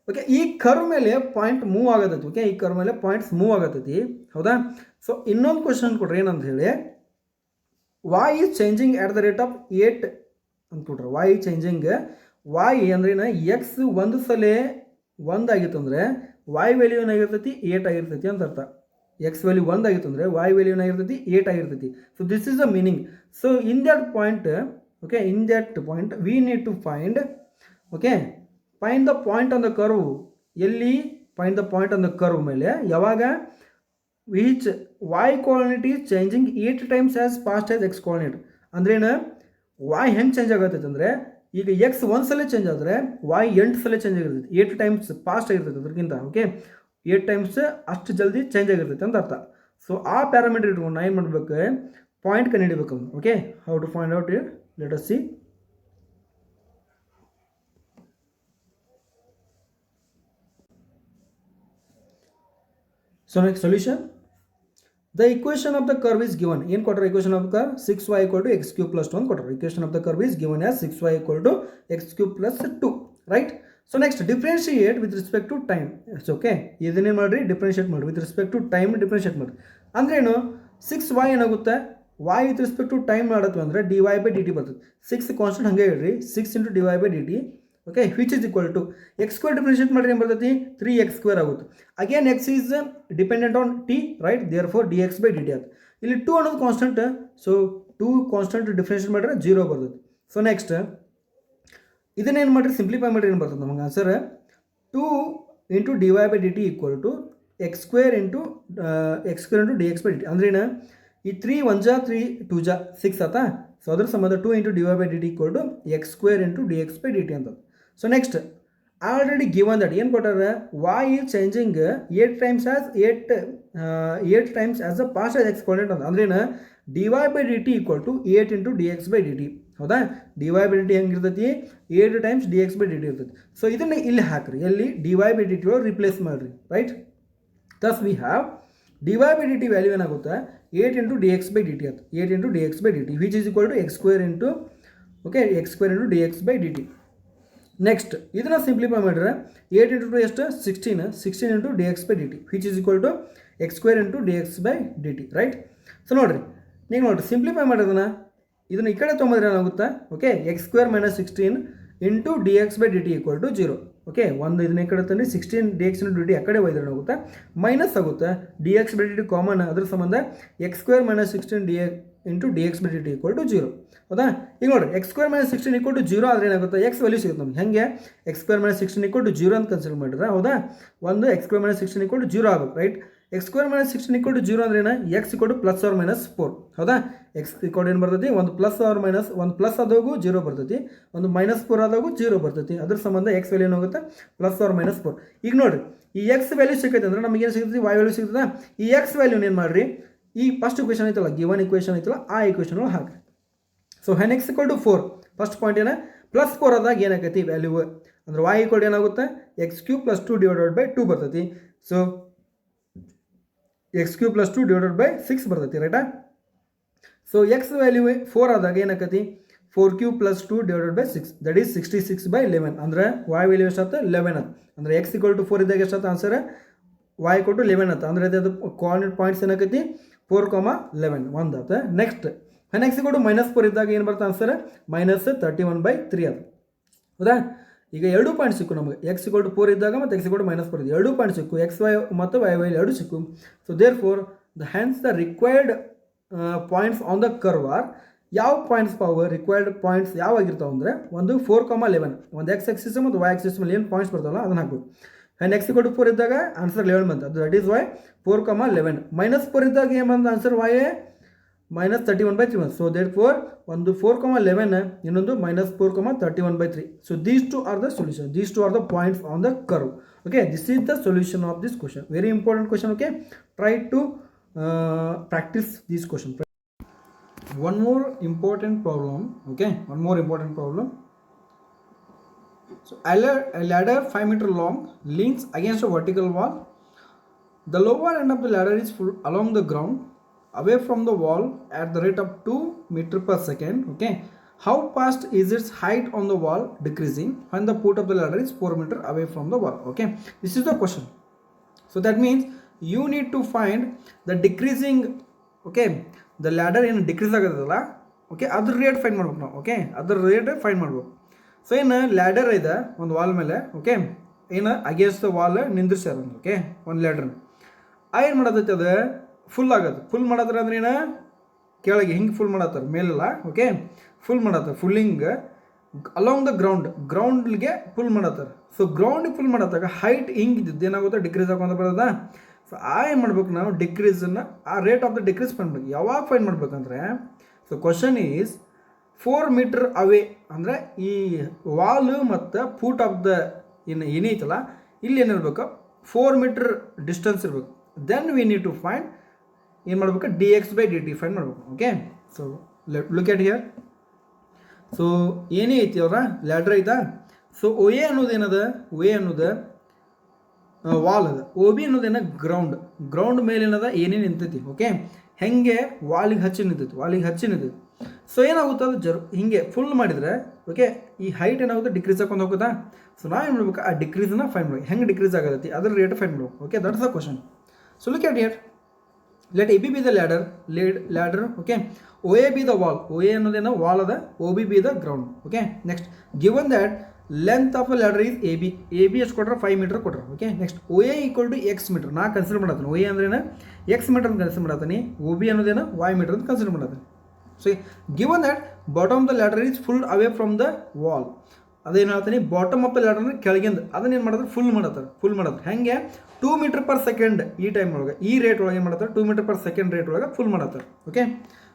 ಓಕೆ, ಈ ಕರ್ವ್ ಮೇಲೆ ಪಾಯಿಂಟ್ ಮೂವ್ ಆಗತೈತಿ. ಓಕೆ, ಈ ಕರ್ವ್ ಮೇಲೆ ಪಾಯಿಂಟ್ಸ್ ಮೂವ್ ಆಗತೈತಿ, ಹೌದಾ. ಸೊ ಇನ್ನೊಂದು ಕ್ವಶನ್ ಕೊಡ್ರಿ, ಏನಂತ ಹೇಳಿ y is changing at the rate of 8 ಅಂತ ಕೊಟ್ರೆ. y is changing, y ಅಂದ್ರೇನ ಎಕ್ಸ್ ಒಂದು ಸಲ 1 ಆಗಿತ್ತು ಅಂದರೆ y ವ್ಯಾಲ್ಯೂ ಏನಾಗಿರ್ತೈತಿ 8 ಆಗಿರ್ತೈತಿ ಅಂತ ಅರ್ಥ. ಎಕ್ಸ್ ವ್ಯಾಲ್ಯೂ 1 ಆಗಿತ್ತು ಅಂದರೆ y ವ್ಯಾಲ್ಯೂ ಏನಾಗಿರ್ತೈತಿ 8 ಆಗಿರ್ತೈತಿ. So this is the meaning. So in that point, okay, in that point we need to find, okay, find the point on the curve. ಎಲ್ಲಿ find the point on the curve ಮೇಲೆ ಯಾವಾಗ which y coordinate is changing 8 times as fast as x coordinate. ಅಂದ್ರೇನು y ಹೆಂಗೆ change ಆಗತ್ತೈತೆ ಅಂದರೆ, ಈಗ X ಒಂದು ಸಲ change ಆದರೆ y 8 ಸಲ ಚೇಂಜ್ ಆಗಿರ್ತೈತಿ, 8 ಟೈಮ್ಸ್ ಫಾಸ್ಟ್ ಆಗಿರ್ತೈತೆ ಅದಕ್ಕಿಂತ. ಓಕೆ, 8 ಟೈಮ್ಸ್ ಅಷ್ಟು ಜಲ್ದಿ ಚೇಂಜ್ ಆಗಿರ್ತೈತೆ ಅಂತ ಅರ್ಥ. ಸೊ ಆ ಪ್ಯಾರಾಮೀಟರ್ ಇಟ್ಕೊಂಡು ನಾ ಏನು ಮಾಡಬೇಕು, ಪಾಯಿಂಟ್ ಕಂಡುಹಿಡಿಬೇಕು. Okay, how to find out it, let us see. So next solution, the equation of the curve is given. ಏನು ಕೊಟ್ಟರೆ equation of the curve 6y equal to x cube plus 1 ಕೊಟ್ಟರೆ. equation of the curve is given as 6y equal to x cube plus 2, right. So next differentiate with respect to time. It's okay, ಇದನ್ನೇನು ಮಾಡಿರಿ, differentiate ಮಾಡಿ with respect to time differentiate ಮಾಡಿ. ಅಂದ್ರೇನು 6y ಏನಾಗುತ್ತೆ, y with respect to time ಮಾಡತ್ವಿ ಅಂದರೆ dy by dt ಬರ್ತದೆ. 6 constant ಹಂಗೆ ಇಡ್ರಿ, 6 into dy by dt, okay, which is equal to X square differentiate ಮಾಡಿದ್ರೆ ಏನು ಬರ್ತೈತಿ 3x ಸ್ಕ್ವೇರ್ ಆಗುತ್ತೆ. Again x is dependent on t, right, therefore d X by D t ಆಗುತ್ತೆ. ಇಲ್ಲಿ 2 ಅನ್ನೋದು ಕಾನ್ಸ್ಟೆಂಟ್, ಸೊ 2 ಕಾನ್ಸ್ಟೆಂಟ್ ಡಿಫ್ರೆನ್ಷಿಯೇಟ್ ಮಾಡಿದ್ರೆ 0 ಬರ್ತದೆ. So next ಇದನ್ನೇನು ಮಾಡಿರಿ, ಸಿಂಪ್ಲಿಫೈ ಮಾಡಿರಿ, ಏನು ಬರ್ತದೆ ನಮಗೆ answer 2 into D Y by D T equal to X square into D X by D t. ಅಂದ್ರೇನು ಈ 3 1 ಜಾ 3 2 ಜಾ 6 ಆತಾ. ಸೊ ಅದ್ರ ಸಂಬಂಧ 2 into D Y by D T equal to X square into D X by D T ಅಂತ. So next already given that ಏನು ಕೊಟ್ಟಾರೆ, y is changing 8 times as a fast as x coordinate ಅಂತ. ಅಂದ್ರೇನು dy by dt equal to 8 into D X by D t, ಹೌದಾ. dy by dt ಹೆಂಗಿರ್ತೈತಿ 8 times d X by D t ಇರ್ತೈತಿ. ಸೊ ಇದನ್ನು ಇಲ್ಲಿ ಹಾಕ್ರಿ, ಎಲ್ಲಿ dy by dt ಒಳಗೆ ರಿಪ್ಲೇಸ್ ಮಾಡಿರಿ, right. Thus we have dy by dt value ಏನಾಗುತ್ತೆ 8 into D X by D T ಅಂತ. 8 into D X by D t which is equal to X square into, okay, x square into D X by D t. Next ಇದನ್ನು simplify ಮಾಡಿದ್ರೆ 8 into 2 ಎಷ್ಟು 16 into D X by D t which is equal to X square into D X by D t, right. So ನೋಡಿರಿ, ನೀವು ನೋಡಿರಿ simplify ಮಾಡೋದನ್ನ ಇದನ್ನು ಈ ಕಡೆ ತೊಗೊಂಡ್ರೆ ಏನಾಗುತ್ತೆ, okay, x square minus 16 into D X by D T equal to 0. Okay, ಒಂದು ಇದನ್ನ ಈ ಕಡೆ ತಂದರೆ 16 d x into d t ಆ ಕಡೆ ಒಯ್ದ್ರೆ ಏನಾಗುತ್ತೆ ಮೈನಸ್ ಆಗುತ್ತೆ. D X by D t common, ಅದ್ರ ಸಂಬಂಧ x square minus 16 d into D X by D T equal to 0, ಹೌದಾ. ಈಗ ನೋಡಿರಿ x square minus 16 equal to 0 ಆದರೆ ಏನಾಗುತ್ತೆ, ಎಕ್ಸ್ ವ್ಯಾಲ್ಯೂ ಸಿಗುತ್ತೆ ನಮ್ಗೆ. ಹೆಂಗೆ x square minus 16 equal to 0 ಅಂತ ಕನ್ಸಿಡರ್ ಮಾಡಿದ್ರೆ, ಹೌದಾ. ಒಂದು x square minus 16 equal to 0 ಆಗುತ್ತೆ, right. X square minus 16 equal to 0 ಅಂದ್ರೆ ಏನು, x equal to plus or minus 4, ಹೌದಾ. ಎಕ್ಸ್ ಈಕ್ವಲ್ ಏನು ಬರ್ತೈತಿ, ಒಂದು ಪ್ಲಸ್ ಆರ್ ಮೈನಸ್, ಒಂದು ಪ್ಲಸ್ ಆದಾಗೂ 0 ಬರ್ತೈತಿ, ಒಂದು ಮೈನಸ್ 4 ಆದಾಗೂ 0 ಬರ್ತೈತಿ. ಅದ್ರ ಸಂಬಂಧ ಎಕ್ಸ್ ವ್ಯಾಲ್ಯೂ ಏನಾಗುತ್ತೆ ಪ್ಲಸ್ ಆರ್ ಮೈನಸ್ 4. ಈಗ ನೋಡಿರಿ ಈ ಎಕ್ಸ್ ವ್ಯಾಲ್ಯೂ ಸಿಕ್ಕೈತೆ ಅಂದ್ರೆ ನಮಗೇನು ಸಿಗ್ತದೆ, ವೈ ವ್ಯಾಲ್ಯೂ ಸಿಗ್ತದೆ. ಈ ಎಕ್ಸ್ ವ್ಯಾಲ್ಯೂನ ಏನು ಮಾಡಿರಿ, ಈ ಫಸ್ಟ್ ಇಕ್ವೇಷನ್ ಐತಲ್ಲ, ಗಿವನ್ ಇಕ್ವೇಷನ್ ಐತಲ್ಲ, ಆ ಇಕ್ವೇಷನ್ ಒಳಗೆ ಹಾಕ್ರಿ. So when x equal to 4, first point ಏನ ಪ್ಲಸ್ 4 ಆದಾಗ ಏನಾಗೈತಿ ವ್ಯಾಲ್ಯೂ ಅಂದ್ರೆ y ಈಕ್ವಲ್ ಏನಾಗುತ್ತೆ x cube plus 2 divided by 2 ಬರ್ತೈತಿ. So x cube plus 2 divided by 6 ಬರ್ತೈತಿ, ರೈಟಾ. ಸೊ ಎಕ್ಸ್ ವ್ಯಾಲ್ಯೂ 4 ಆದಾಗ ಏನಾಗೈತಿ 4 cube plus 2 divided by 6 that is 66 by 11. ಅಂದ್ರೆ y ವ್ಯಾಲ್ಯೂ ಎಷ್ಟಾಗುತ್ತೆ 11 ಅಂತ. ಅಂದರೆ ಎಕ್ಸ್ ಈಕ್ವಲ್ ಟು 4 ಇದ್ದಾಗ ಎಷ್ಟಾಗುತ್ತೆ ಆನ್ಸರ್ y ಈಕ್ವಲ್ ಟು 11 ಅಂತ. ಅಂದರೆ ಅದು ಕೋಆರ್ಡಿನೇಟ್ ಪಾಯಿಂಟ್ಸ್ ಏನಾಗೈತಿ 4,11 ಒಂದಾತ. Next next equal to minus 4 ಇದ್ದಾಗ ಏನು ಬರುತ್ತೆ ಆನ್ಸರ್ ಮೈನಸ್ 31 ಬೈ 3 ಅದು, ಹೌದಾ. ಈಗ 2 ಪಾಯಿಂಟ್ ಸಿಕ್ಕು ನಮಗೆ, ಎಕ್ಸ್ ಈಕ್ವಲ್ ಟು 4 ಇದ್ದಾಗ ಮತ್ತು ಎಕ್ಸ್ ಈಕ್ವಲ್ ಟು ಮೈನಸ್ 4 ಇದೆ, 2 ಪಾಯಿಂಟ್ ಸಿಕ್ಕು, ಎಕ್ಸ್ ವೈ ಮತ್ತು ವೈ ವೈ 2 ಸಿಕ್ಕು. So therefore the required points on the curve are, ಯಾವ ಪಾಯಿಂಟ್ಸ್ ರಿಕ್ವೈರ್ಡ್ ಪಾಯಿಂಟ್ಸ್ ಯಾವಾಗಿರ್ತಾವೆ ಅಂದರೆ ಒಂದು 4,11, ಒಂದು ಎಕ್ಸ್ ಎಕ್ಸಿಸ್ ಮತ್ತು ವೈ ಎಕ್ಸಿಸ್ ಮೇಲೆ ಏನು ಪಾಯಿಂಟ್ಸ್ ಬರ್ತಾವಲ್ಲ ಅದನ್ನು ಹಾಕ್ಬೋದು. ಆ್ಯಂಡ್ ಎಕ್ಸ್ ಈಕ್ವಲ್ ಟು 4 ಇದ್ದಾಗ ಆನ್ಸರ್ 11 ಬಂತು, ಅದು ದಟ್ ಈಸ್ ವೈ 4,11. ಮೈನಸ್ 4 ಇದ್ದಾಗ ಏನು ಬಂದ answer Y minus 31 by 3. So therefore ಒಂದು 4,11 ಇನ್ನೊಂದು minus 4,31 by 3. So these two are the solution. These two are the points on the curve. Okay, this is the solution of this question. Very important question. Okay, try to practice this question. one more important problem. Okay, one more important problem. So a ladder 5 meter long leans against a vertical wall. The lower end of the ladder is full along the ground, away from the wall at the rate of 2 meter per second. Okay, how fast is its height on the wall decreasing when the foot of the ladder is 4 meter away from the wall? Okay, this is the question. So that means you need to find the decreasing. Okay, the ladder in decrease ಆಗುತ್ತಲ್ಲ. Okay ಅದ್ರ rate find ಮಾಡ್ಬೇಕು ನಾವು. Okay ಅದ್ರ rate find ಮಾಡ್ಬೇಕು. So ಏನು ladder ಇದೆ ಒಂದು wall ಮೇಲೆ. ಓಕೆ ಏನು ಅಗೇನ್ಸ್ಟ್ ದ ವಾಲ್ ನಿಂದಿರ್ಸ್ಯಾರ. ಓಕೆ ಒಂದು ಲ್ಯಾಡ್ರನ್ನ ಏನು ಮಾಡತೈತಿ ಅದು ಫುಲ್ ಆಗತ್ತೆ. ಫುಲ್ ಮಾಡತ್ತಾರ ಅಂದ್ರೆ ಏನು ಕೆಳಗೆ ಹಿಂಗೆ ಫುಲ್ ಮಾಡತ್ತಾರ, ಮೇಲೆಲ್ಲ. ಓಕೆ ಫುಲ್ ಮಾಡತ್ತಾರ, ಫುಲ್ಲಿಂಗ್ ಅಲಾಂಗ್ ದ ಗ್ರೌಂಡ್ಗೆ ಫುಲ್ ಮಾಡತ್ತಾರ. ಸೊ ಗ್ರೌಂಡಿಗೆ ಫುಲ್ ಮಾಡತ್ತಾಗ ಹೈಟ್ ಹಿಂಗೆ ಇದ್ದಿದ್ದು ಏನಾಗುತ್ತೆ ಡಿಕ್ರೀಸ್ ಆಗೋದು ಬರೋದ. ಸೊ ಏನು ಮಾಡ್ಬೇಕು ನಾವು ಡಿಕ್ರೀಸನ್ನು, ಆ rate of the decrease find ಮಾಡ್ಬೇಕು. ಯಾವಾಗ ಫೈಂಡ್ ಮಾಡ್ಬೇಕಂದ್ರೆ, so question is 4 meter away ಅಂದರೆ ಈ ವಾಲ್ ಮತ್ತು ಫೂಟ್ ಆಫ್ ದ ಏನೈತಲ್ಲ ಇಲ್ಲಿ ಏನಿರ್ಬೇಕು 4 ಮೀಟರ್ ಡಿಸ್ಟೆನ್ಸ್ ಇರಬೇಕು. Then we need to find ಏನು ಮಾಡ್ಬೇಕು dx/dt ಫೈಂಡ್ ಮಾಡ್ಬೇಕು. Okay so look at here. So ಏನೇ ಐತಿ ಅವರ ಲ್ಯಾಡ್ರ್ ಐತಾ. ಸೊ ಒ ಎ ಅನ್ನೋದು ಏನದ, ಒ ಎ ಅನ್ನೋದು ವಾಲ್ ಅದ. ಒ ಬಿ ಅನ್ನೋದೇನ ಗ್ರೌಂಡ್ ಮೇಲೆ ಏನದ ಏನೇನು ನಿಂತೈತಿ. ಓಕೆ ಹೆಂಗೆ ವಾಲಿಗೆ ಹಚ್ಚಿ ನಿಂತೈತಿ. ಸೊ ಏನಾಗುತ್ತೆ ಅದು ಹಿಂಗೆ ಫುಲ್ ಮಾಡಿದರೆ ಓಕೆ ಈ ಹೈಟ್ ಏನಾಗುತ್ತೆ ಡಿಕ್ರೀಸ್ ಆಕೊಂಡು ಹೋಗುತ್ತಾ. ಸೊ ನಾವು ಏನು ಮಾಡ್ಬೇಕು ಆ ಡಿಕ್ರೀಸನ್ನ ಫೈಂಡ್ ಮಾಡ್ಬೇಕು. ಹೆಂಗೆ ಡಿಕ್ರೀಸ್ ಆಗತ್ತೈತಿ ಅದ್ರ ರೇಟ್ ಫೈಂಡ್ ಮಾಡ್ಬೇಕು. Okay that's the question. So look at here. Let A B be the ladder. Okay O A be the wall. O A ಅನ್ನೋದೇನೋ ವಾಲ್ ಅದ, O B be the ground. Okay next given that length of a ladder is A B ಎಷ್ಟು ಕೊಟ್ರೆ 5 meter ಕೊಟ್ರೆ. Okay next O A equal to x meter ನಾ consider ಮಾಡತ್ತೀನಿ. O A ಅಂದ್ರೇನ x meter ಅಂತ consider ಮಾಡತ್ತೀನಿ. O B ಅನ್ನೋದೇನ y meter ಅಂತ ಕನ್ಸಿಡರ್ ಮಾಡತ್ತೀನಿ. So given that bottom of the ladder is pull away from the wall. ಅದೇನು ಹೇಳ್ತೀನಿ ಬಾಟಮ್ ಆಫ್ ದ ಲ್ಯಾಡರ್ನ ಕೆಳಗಿಂದ ಅದನ್ನೇನು ಮಾಡಿದ್ರೆ ಫುಲ್ ಮಾಡತ್ತಾರೆ. ಹೆಂಗೆ 2 ಮೀಟರ್ ಪರ್ ಸೆಕೆಂಡ್ ಈ ಟೈಮ್ ಒಳಗೆ ಈ ರೇಟ್ ಒಳಗೆ ಏನು ಮಾಡ್ತಾರೆ 2 ಮೀಟರ್ ಪರ್ ಸೆಕೆಂಡ್ ರೇಟ್ ಒಳಗೆ ಫುಲ್ ಮಾಡತ್ತಾರೆ. ಓಕೆ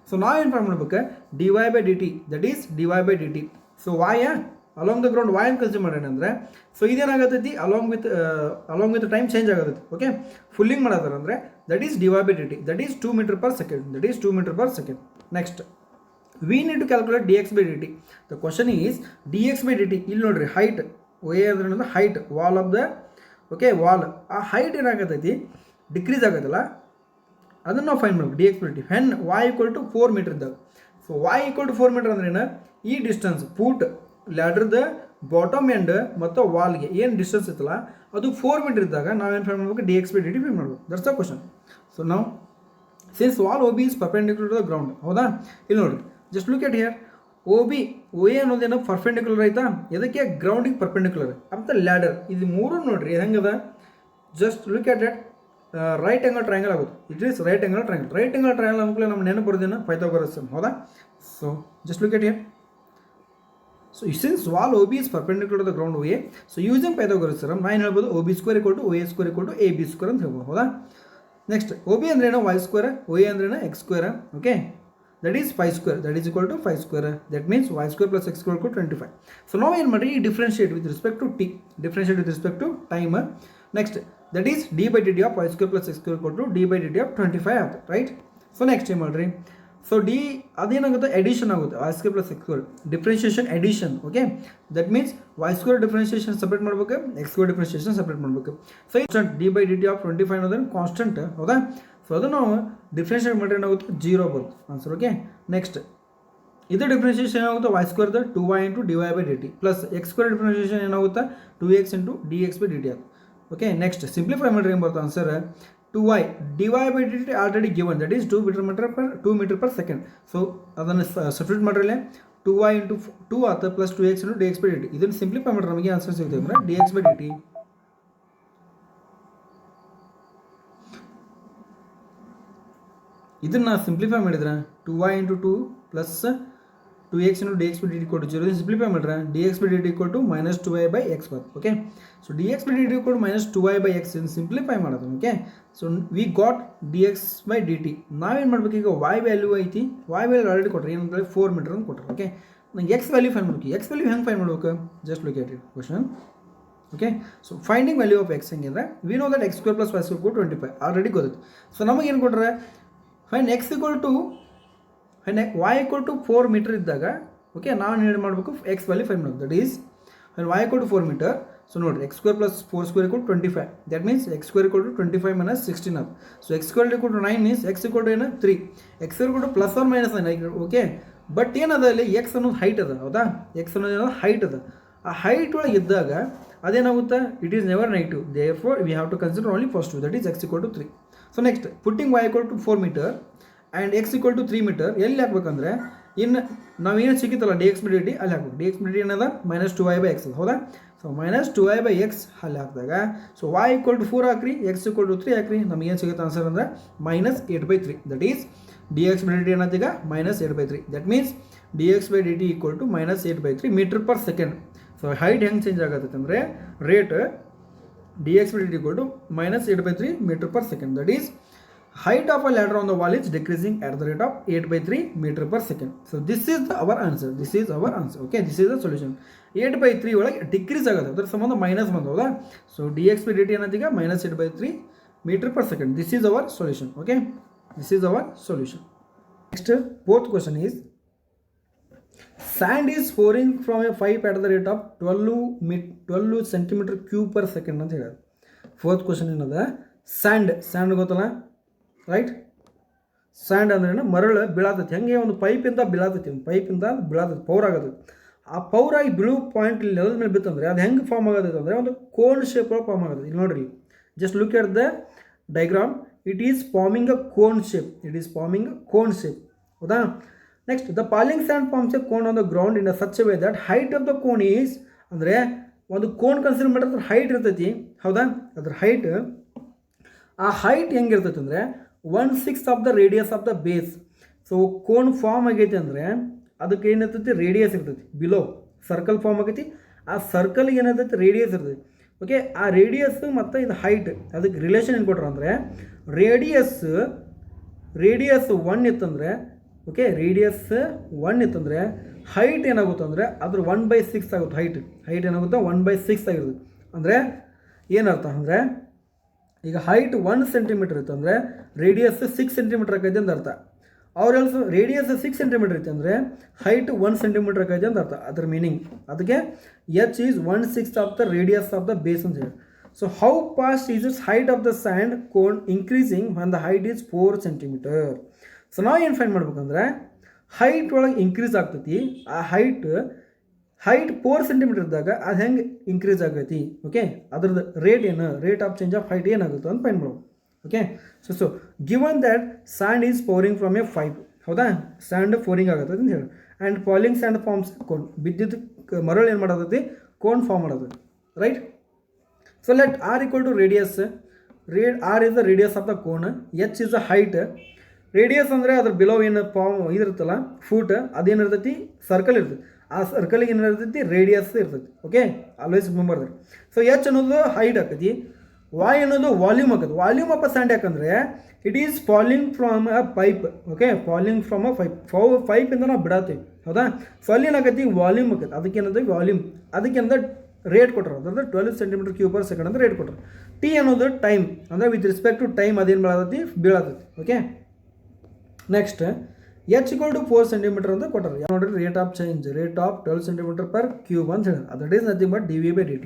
ಸೊ ನಾವೇನು ಫೈಂಡ್ ಮಾಡ್ಬೇಕು dy/dt that is dy/dt. So y along the ground y ಅಂತ ಕನ್ಸಿಡರ್ ಮಾಡೋಣ ಅಂದರೆ ಸೊ ಇದೇನಾಗತ್ತೈತಿ ಅಲಾಂಗ್ ವಿತ್ ಟೈಮ್ ಚೇಂಜ್ ಆಗತ್ತೈತಿ. ಓಕೆ ಫುಲ್ಲಿಂಗ್ ಮಾಡತ್ತಾರೆ ಅಂದರೆ that is dy/dt that is 2 meter per second. Next we need to calculate dx/dt. The question is dx/dt. ಇಲ್ಲಿ ನೋಡ್ರಿ height O A ಅಂದ್ರೆ height wall of the okay wall. ಆ height ಏನಾಗತ್ತೈತಿ decrease ಆಗತ್ತಲ್ಲ ಅದನ್ನು ನಾವು find ಮಾಡ್ಬೇಕು dx/dt ವೆನ್ y = 4 ಮೀಟರ್ ಇದ್ದಾಗ. So y = 4 metre ಅಂದ್ರೆ ಏನು ಈ ಡಿಸ್ಟೆನ್ಸ್ ಫೂಟ್ ಲ್ಯಾಡ್ರದ ಬಾಟಮ್ ಎಂಡ್ ಮತ್ತು ವಾಲ್ಗೆ ಏನು ಡಿಸ್ಟೆನ್ಸ್ ಇತ್ತಲ್ಲ ಅದು 4 ಮೀಟರ್ ಇದ್ದಾಗ ನಾವೇನು ಫೈಂಡ್ ಮಾಡ್ಬೇಕು dx/dt ಫೈಂಡ್ ಮಾಡ್ಬೇಕು. That's the question. ಸೊ ನಾವು since wall O B is perpendicular to the ground. ಹೌದಾ ಇಲ್ಲಿ ನೋಡಿರಿ just look at here. O A ಅನ್ನೋದೇನೋ ಪರ್ಪೆಂಡಿಕ್ಯುಲರ್ ಆಯ್ತಾ ಇದಕ್ಕೆ ಗ್ರೌಂಡಿಗೆ ಪರ್ಪೆಂಡಿಕ್ಯುಲರ್ ಮತ್ತು ಲ್ಯಾಡರ್ ಇದು ಮೂರು ನೋಡ್ರಿ ಹೆಂಗದ. Just look at that right angle triangle ಆಗುತ್ತೆ. It is right angle triangle ಅನ್ಕೊಳ್ಳಿ ನಮ್ಮ ನೆನಪು ಬರೋದೇನು ಪೈಥಾಗೋರಸ್. ಹೌದಾ so just look at here. So since wall O B is perpendicular to the ground O A so using Pythagoras theorem ನಾನು ಹೇಳ್ಬೋದು OB² = OA² = AB² ಅಂತ ಹೇಳ್ಬೋದು. ಹೌದಾ ನೆಕ್ಸ್ಟ್ ಒ ಬಿ ಅಂದ್ರೇನು y², ಒ ಎ ಅಂದ್ರೇನು x². Okay that is 5² that is equal to 5². That means y² + x² = 25. So ನಾವು ಏನು ಮಾಡಿ differentiate with respect to t, differentiate with respect to time. Next that is d/dt of y² + x² = d/dt of 25 ಆಗುತ್ತೆ. Right. So next ಏನು ಮಾಡಿರಿ so ಅದೇನಾಗುತ್ತೆ edition ಆಗುತ್ತೆ y² + x² differentiation addition. Okay that means y² differentiation separate ಮಾಡ್ಬೇಕು, x² differentiation separate ಮಾಡಬೇಕು. So d/dt of 25 ಅನ್ನೋದನ್ನು constant. ಹೌದಾ so ಅದು ನಾವು ಡಿಫ್ರೆನ್ಷಿಯೇಟ್ ಮಾಡಿದ್ರೆ ಏನಾಗುತ್ತೆ 0 ಬರುತ್ತೆ ಆನ್ಸರ್. ಓಕೆ ನೆಕ್ಸ್ಟ್ ಇದು ಡಿಫ್ರೆನ್ಷಿಯೇಷನ್ ಏನಾಗುತ್ತೆ y² 2y × dy/dt plus x² differentiation ಏನಾಗುತ್ತೆ 2x × dx/dt ಆಗುತ್ತೆ. ಓಕೆ ನೆಕ್ಸ್ಟ್ ಸಿಂಪ್ಲಿಫೈ ಮಾಡಿದ್ರೆ ಏನು ಬರುತ್ತೆ answer 2y dy/dt already given that is 2 meter per second. So ಅದನ್ನು ಸಬ್ಸ್ಟಿಟ್ಯೂಟ್ ಮಾಡಿರಲೇ 2y × 2 ಆತ ಪ್ಲಸ್ 2x × dx/dt. ಇದನ್ನು ಸಿಂಪ್ಲಿಫೈ ಮಾಡಿದ್ರೆ ನಮಗೆ ಆನ್ಸರ್ ಸಿಗುತ್ತೆ ಅಂದರೆ dx/dt. ಇದನ್ನು ಸಿಂಪ್ಲಿಫೈ ಮಾಡಿದ್ರೆ 2y × 2 ಪ್ಲಸ್ 2x × dx/dt = 0. ಇದನ್ನು ಸಿಂಪ್ಲಿಫೈ ಮಾಡಿದ್ರೆ dx/dt = -2y/x ಬರುತ್ತೆ. ಓಕೆ ಸೊ dx/dt = -2y/x ಇದನ್ನು ಸಿಂಪ್ಲಿಫೈ ಮಾಡೋದು. Okay so we got dx/dt. ನಾವೇನು ಮಾಡ್ಬೇಕು ಈಗ y ವ್ಯಾಲ್ಯೂ ಐತಿ, y ವ್ಯಾಲ್ಯೂ ಆಲ್ರೆಡಿ ಕೊಟ್ಟರೆ ಏನಂದರೆ 4 ಮೀಟರ್ ಅಂತ ಕೊಟ್ಟರೆ. ಓಕೆ ನಂಗೆ ಎಕ್ಸ್ ವ್ಯಾಲ್ಯೂ ಫೈಂಡ್ ಮಾಡಬೇಕು. ಎಕ್ಸ್ ವ್ಯಾಲ್ಯೂ ಹೆಂಗೆ ಫೈಂಡ್ ಮಾಡ್ಬೇಕು just look at it question. Okay so finding value of x ಹೆಂಗಿದ್ರೆ we know that x² + y² = 25 already ಗೊತ್ತಿತ್ತು. ಸೊ ನಮಗೇನು ಕೊಟ್ಟರೆ find x = y equal to 4 meter ಇದ್ದಾಗ ಓಕೆ ನಾವು ಏನು ಮಾಡಬೇಕು ಎಕ್ಸ್ ವ್ಯಾಲ್ಯೂ ಫೈಂಡ್ ಮಾಡಬೇಕು that is y equal to 4 meter so ನೋಡಿರಿ x square plus 4 square equal to 25 that means x square equal to 25 minus 16 up so x square equal to 9 means x equal to ಏನು 3 x square equal to plus or minus 9 okay but ಏನದ ಅಲ್ಲಿ X ಅನ್ನೋದು height ಅದ ಹೌದಾ X ಅನ್ನೋದು height ಅದ ಆ height ಒಳಗೆ ಇದ್ದಾಗ ಅದೇನಾಗುತ್ತೆ it is never negative therefore we have to consider only first that is x equal to 3 so next putting y equal to 4 meter and x equal to 3 meter ಎಲ್ಲಿ ಹಾಕ್ಬೇಕಂದ್ರೆ ಇನ್ನು ನಾವೇನು ಸಿಕ್ಕಿತ್ತಲ್ಲ d x by d t ಅಲ್ಲಿ ಹಾಕ್ಬೇಕು d x by d t ಏನದ -2y/x ಹೌದಾ so -2y/x ಅಲ್ಲಿ ಹಾಕಿದಾಗ ಸೊ y equal to 4 ಹಾಕ್ರಿ x equal to 3 ಹಾಕ್ರಿ ನಮಗೆ ಏನು ಸಿಗುತ್ತೆ ಆನ್ಸರ್ ಅಂದರೆ -8/3 that is d X by D t ಏನಂತೀಗ -8/3 that means d X by D T equal to -8/3 meter per second so height ಹೆಂಗೆ ಚೇಂಜ್ ಆಗತ್ತೆ ಅಂದರೆ rate d X by D T equal to -8/3 meter per second that is height of a ladder on the wall is decreasing at the rate of 8/3 meter per second so this is our answer okay this is the solution 8/3 ಒಳಗೆ decrease ಆಗುತ್ತೆ ಅದರ ಸಂಬಂಧ minus ಬಂದೌದಾ so d X by D t ಏನಂತೀಗ -8/3 meter per second this is our solution okay this is our solution next fourth question is sand is pouring from a pipe at the rate of 12 centimeter cube per second ಅಂತ ಹೇಳಿದ್ರು fourth question ಏನದ and ಗೊತ್ತಲ್ಲ right and ಅಂದ್ರೆ ಮರಳು ಬೀಳಾತೈತಿ ಹೆಂಗೆ ಒಂದು ಪೈಪಿಂದ ಬೀಳಾತೈತಿ power ಆಗತೈತಿ ಆ ಪೌರ್ ಆಗಿ ಬೀಳೋ ಪಾಯಿಂಟ್ ಲೆವೆಲ್ ಮೇಲೆ ಬಿತ್ತಂದ್ರೆ ಅದು ಹೆಂಗೆ ಫಾರ್ಮ್ ಆಗತೈತೆ ಅಂದರೆ ಒಂದು ಕೋನ್ ಶೇಪ್ ಒಳಗೆ ಫಾರ್ಮ್ ಆಗತೈತಿ ಇಲ್ಲಿ ನೋಡ್ರಿ just look at the diagram it is forming a cone shape ಹೌದಾ next the falling sand forms a cone on the ground in a such way that height of the cone is ಅಂದರೆ ಒಂದು cone consider ಮಾಡಿದ್ರೆ height ಇರ್ತೈತಿ ಹೌದಾ ಅದ್ರ height ಆ height ಹೆಂಗಿರ್ತೈತಿ ಅಂದರೆ 1/6 of the radius of the base so cone form ಆಗೈತಿ ಅಂದರೆ ಅದಕ್ಕೆ ಏನಿರ್ತೈತಿ ರೇಡಿಯಸ್ ಇರ್ತೈತಿ ಬಿಲೋ ಸರ್ಕಲ್ ಫಾರ್ಮ್ ಆಗೈತಿ ಆ ಸರ್ಕಲ್ಗೆ ಏನಿರ್ತೈತಿ ರೇಡಿಯಸ್ ಇರ್ತೈತಿ ಓಕೆ ಆ ರೇಡಿಯಸ್ ಮತ್ತು ಇದು ಹೈಟ್ ಅದಕ್ಕೆ ರಿಲೇಷನ್ ಏನು ಕೊಟ್ರು ಅಂದರೆ ರೇಡಿಯಸ್ 1 ಇತ್ತಂದರೆ ಓಕೆ ರೇಡಿಯಸ್ 1 ಇತ್ತಂದರೆ ಹೈಟ್ ಏನಾಗುತ್ತೆ ಅಂದರೆ ಅದ್ರ 1/6 ಆಗುತ್ತೆ ಹೈಟ್ ಏನಾಗುತ್ತೆ 1/6 ಆಗಿರುತ್ತೆ ಅಂದರೆ ಏನರ್ಥ ಅಂದರೆ ಈಗ ಹೈಟ್ 1 ಸೆಂಟಿಮೀಟರ್ ಇತ್ತು ಅಂದರೆ ರೇಡಿಯಸ್ 6 ಸೆಂಟಿಮೀಟರ್ ಆಕೈತೆ ಅಂತ ಅರ್ಥ ಅವ್ರೆಲ್ಸು ರೇಡಿಯಸ್ 6 ಸೆಂಟಿಮೀಟರ್ ಇತ್ತು ಅಂದರೆ ಹೈಟ್ 1 ಸೆಂಟಿಮೀಟರ್ ಆಕೈತೆ ಅಂತ ಅರ್ಥ ಅದ್ರ ಮೀನಿಂಗ್ ಅದಕ್ಕೆ H is 1/6 of the radius of the base ಅಂತ ಹೇಳಿ so how fast is it's height of the sand cone increasing when the height is 4 centimetre so ನಾವು ಏನು ಫೈಂಡ್ ಮಾಡ್ಬೇಕಂದ್ರೆ ಹೈಟ್ ಒಳಗೆ ಇನ್ಕ್ರೀಸ್ ಆಗ್ತೈತಿ ಆ ಹೈಟ್ 4 ಸೆಂಟಿಮೀಟರ್ ಇದ್ದಾಗ ಅದು ಹೆಂಗೆ ಇನ್ಕ್ರೀಸ್ ಆಗೈತಿ ಓಕೆ ಅದ್ರದ್ದು rate of change of height ಏನಾಗುತ್ತೆ ಅಂತ ಫೈಂಡ್ ಮಾಡೋದು okay so given that sand is pouring from a pipe ಹೌದಾ ಸ್ಯಾಂಡ್ ಪೋರಿಂಗ್ ಆಗತ್ತೆ ಅಂತ ಹೇಳಿ and falling sand forms cone ಬಿದ್ದಿದ್ದು ಮರಳು ಏನು ಮಾಡತೈತಿ ಕೋನ್ ಫಾರ್ಮ್ ಮಾಡತೈತಿ right so let R equal to radius R is the radius of the cone H is the height radius ಅಂದರೆ ಅದ್ರ ಬಿಲೋ ಏನು ಫಾರ್ಮ್ ಇದಿರುತ್ತಲ್ಲ ಫೂಟ್ ಅದೇನಿರ್ತೈತಿ ಸರ್ಕಲ್ ಇರ್ತೈತಿ ಆ ಸರ್ಕಲ್ಗೆ ಏನಿರ್ತೈತಿ ರೇಡಿಯಸ್ ಇರ್ತೈತಿ okay always remember that so h ಅನ್ನೋದು ಹೈಟ್ ಆಕೈತಿ ವಾಯ್ ಅನ್ನೋದು ವಾಲ್ಯೂಮ್ ಆಕೈತಿ ವಾಲ್ಯೂಮ್ ಆಫ್ ಅ ಸ್ಯಾಂಡ್ ಯಾಕಂದರೆ it is falling from a pipe okay falling from a ಪೈಪಿಂದ ನಾವು ಬಿಡತ್ತೀವಿ ಹೌದಾ ಸೊ ಅಲ್ಲಿ ಏನಾಗೈತಿ ವಾಲ್ಯೂಮ್ ಆಕೈತಿ ಅದಕ್ಕೇನಂದ್ರೆ ವಾಲ್ಯೂಮ್ ಅದಕ್ಕೇನಂದ್ರೆ ರೇಟ್ ಕೊಟ್ಟರು ಅದಂದ್ರೆ 12 ಸೆಂಟಿಮೀಟರ್ ಕ್ಯೂಬ್ ಪರ್ ಸೆಕೆಂಡ್ ಅಂತ ರೇಟ್ ಕೊಟ್ಟರು ಟಿ ಅನ್ನೋದು ಟೈಮ್ ಅಂದರೆ ವಿತ್ ರೆಸ್ಪೆಕ್ಟ್ ಟು ಟೈಮ್ ಅದೇನು ಬೀಳತೈತಿ okay next h equal to 4 centimeter ಅಂತ ಕೊಟ್ಟರು ನೋಡ್ರಿ rate of 12 centimeter per cube ಅಂತ ಹೇಳಿದ that is nothing but dV/dt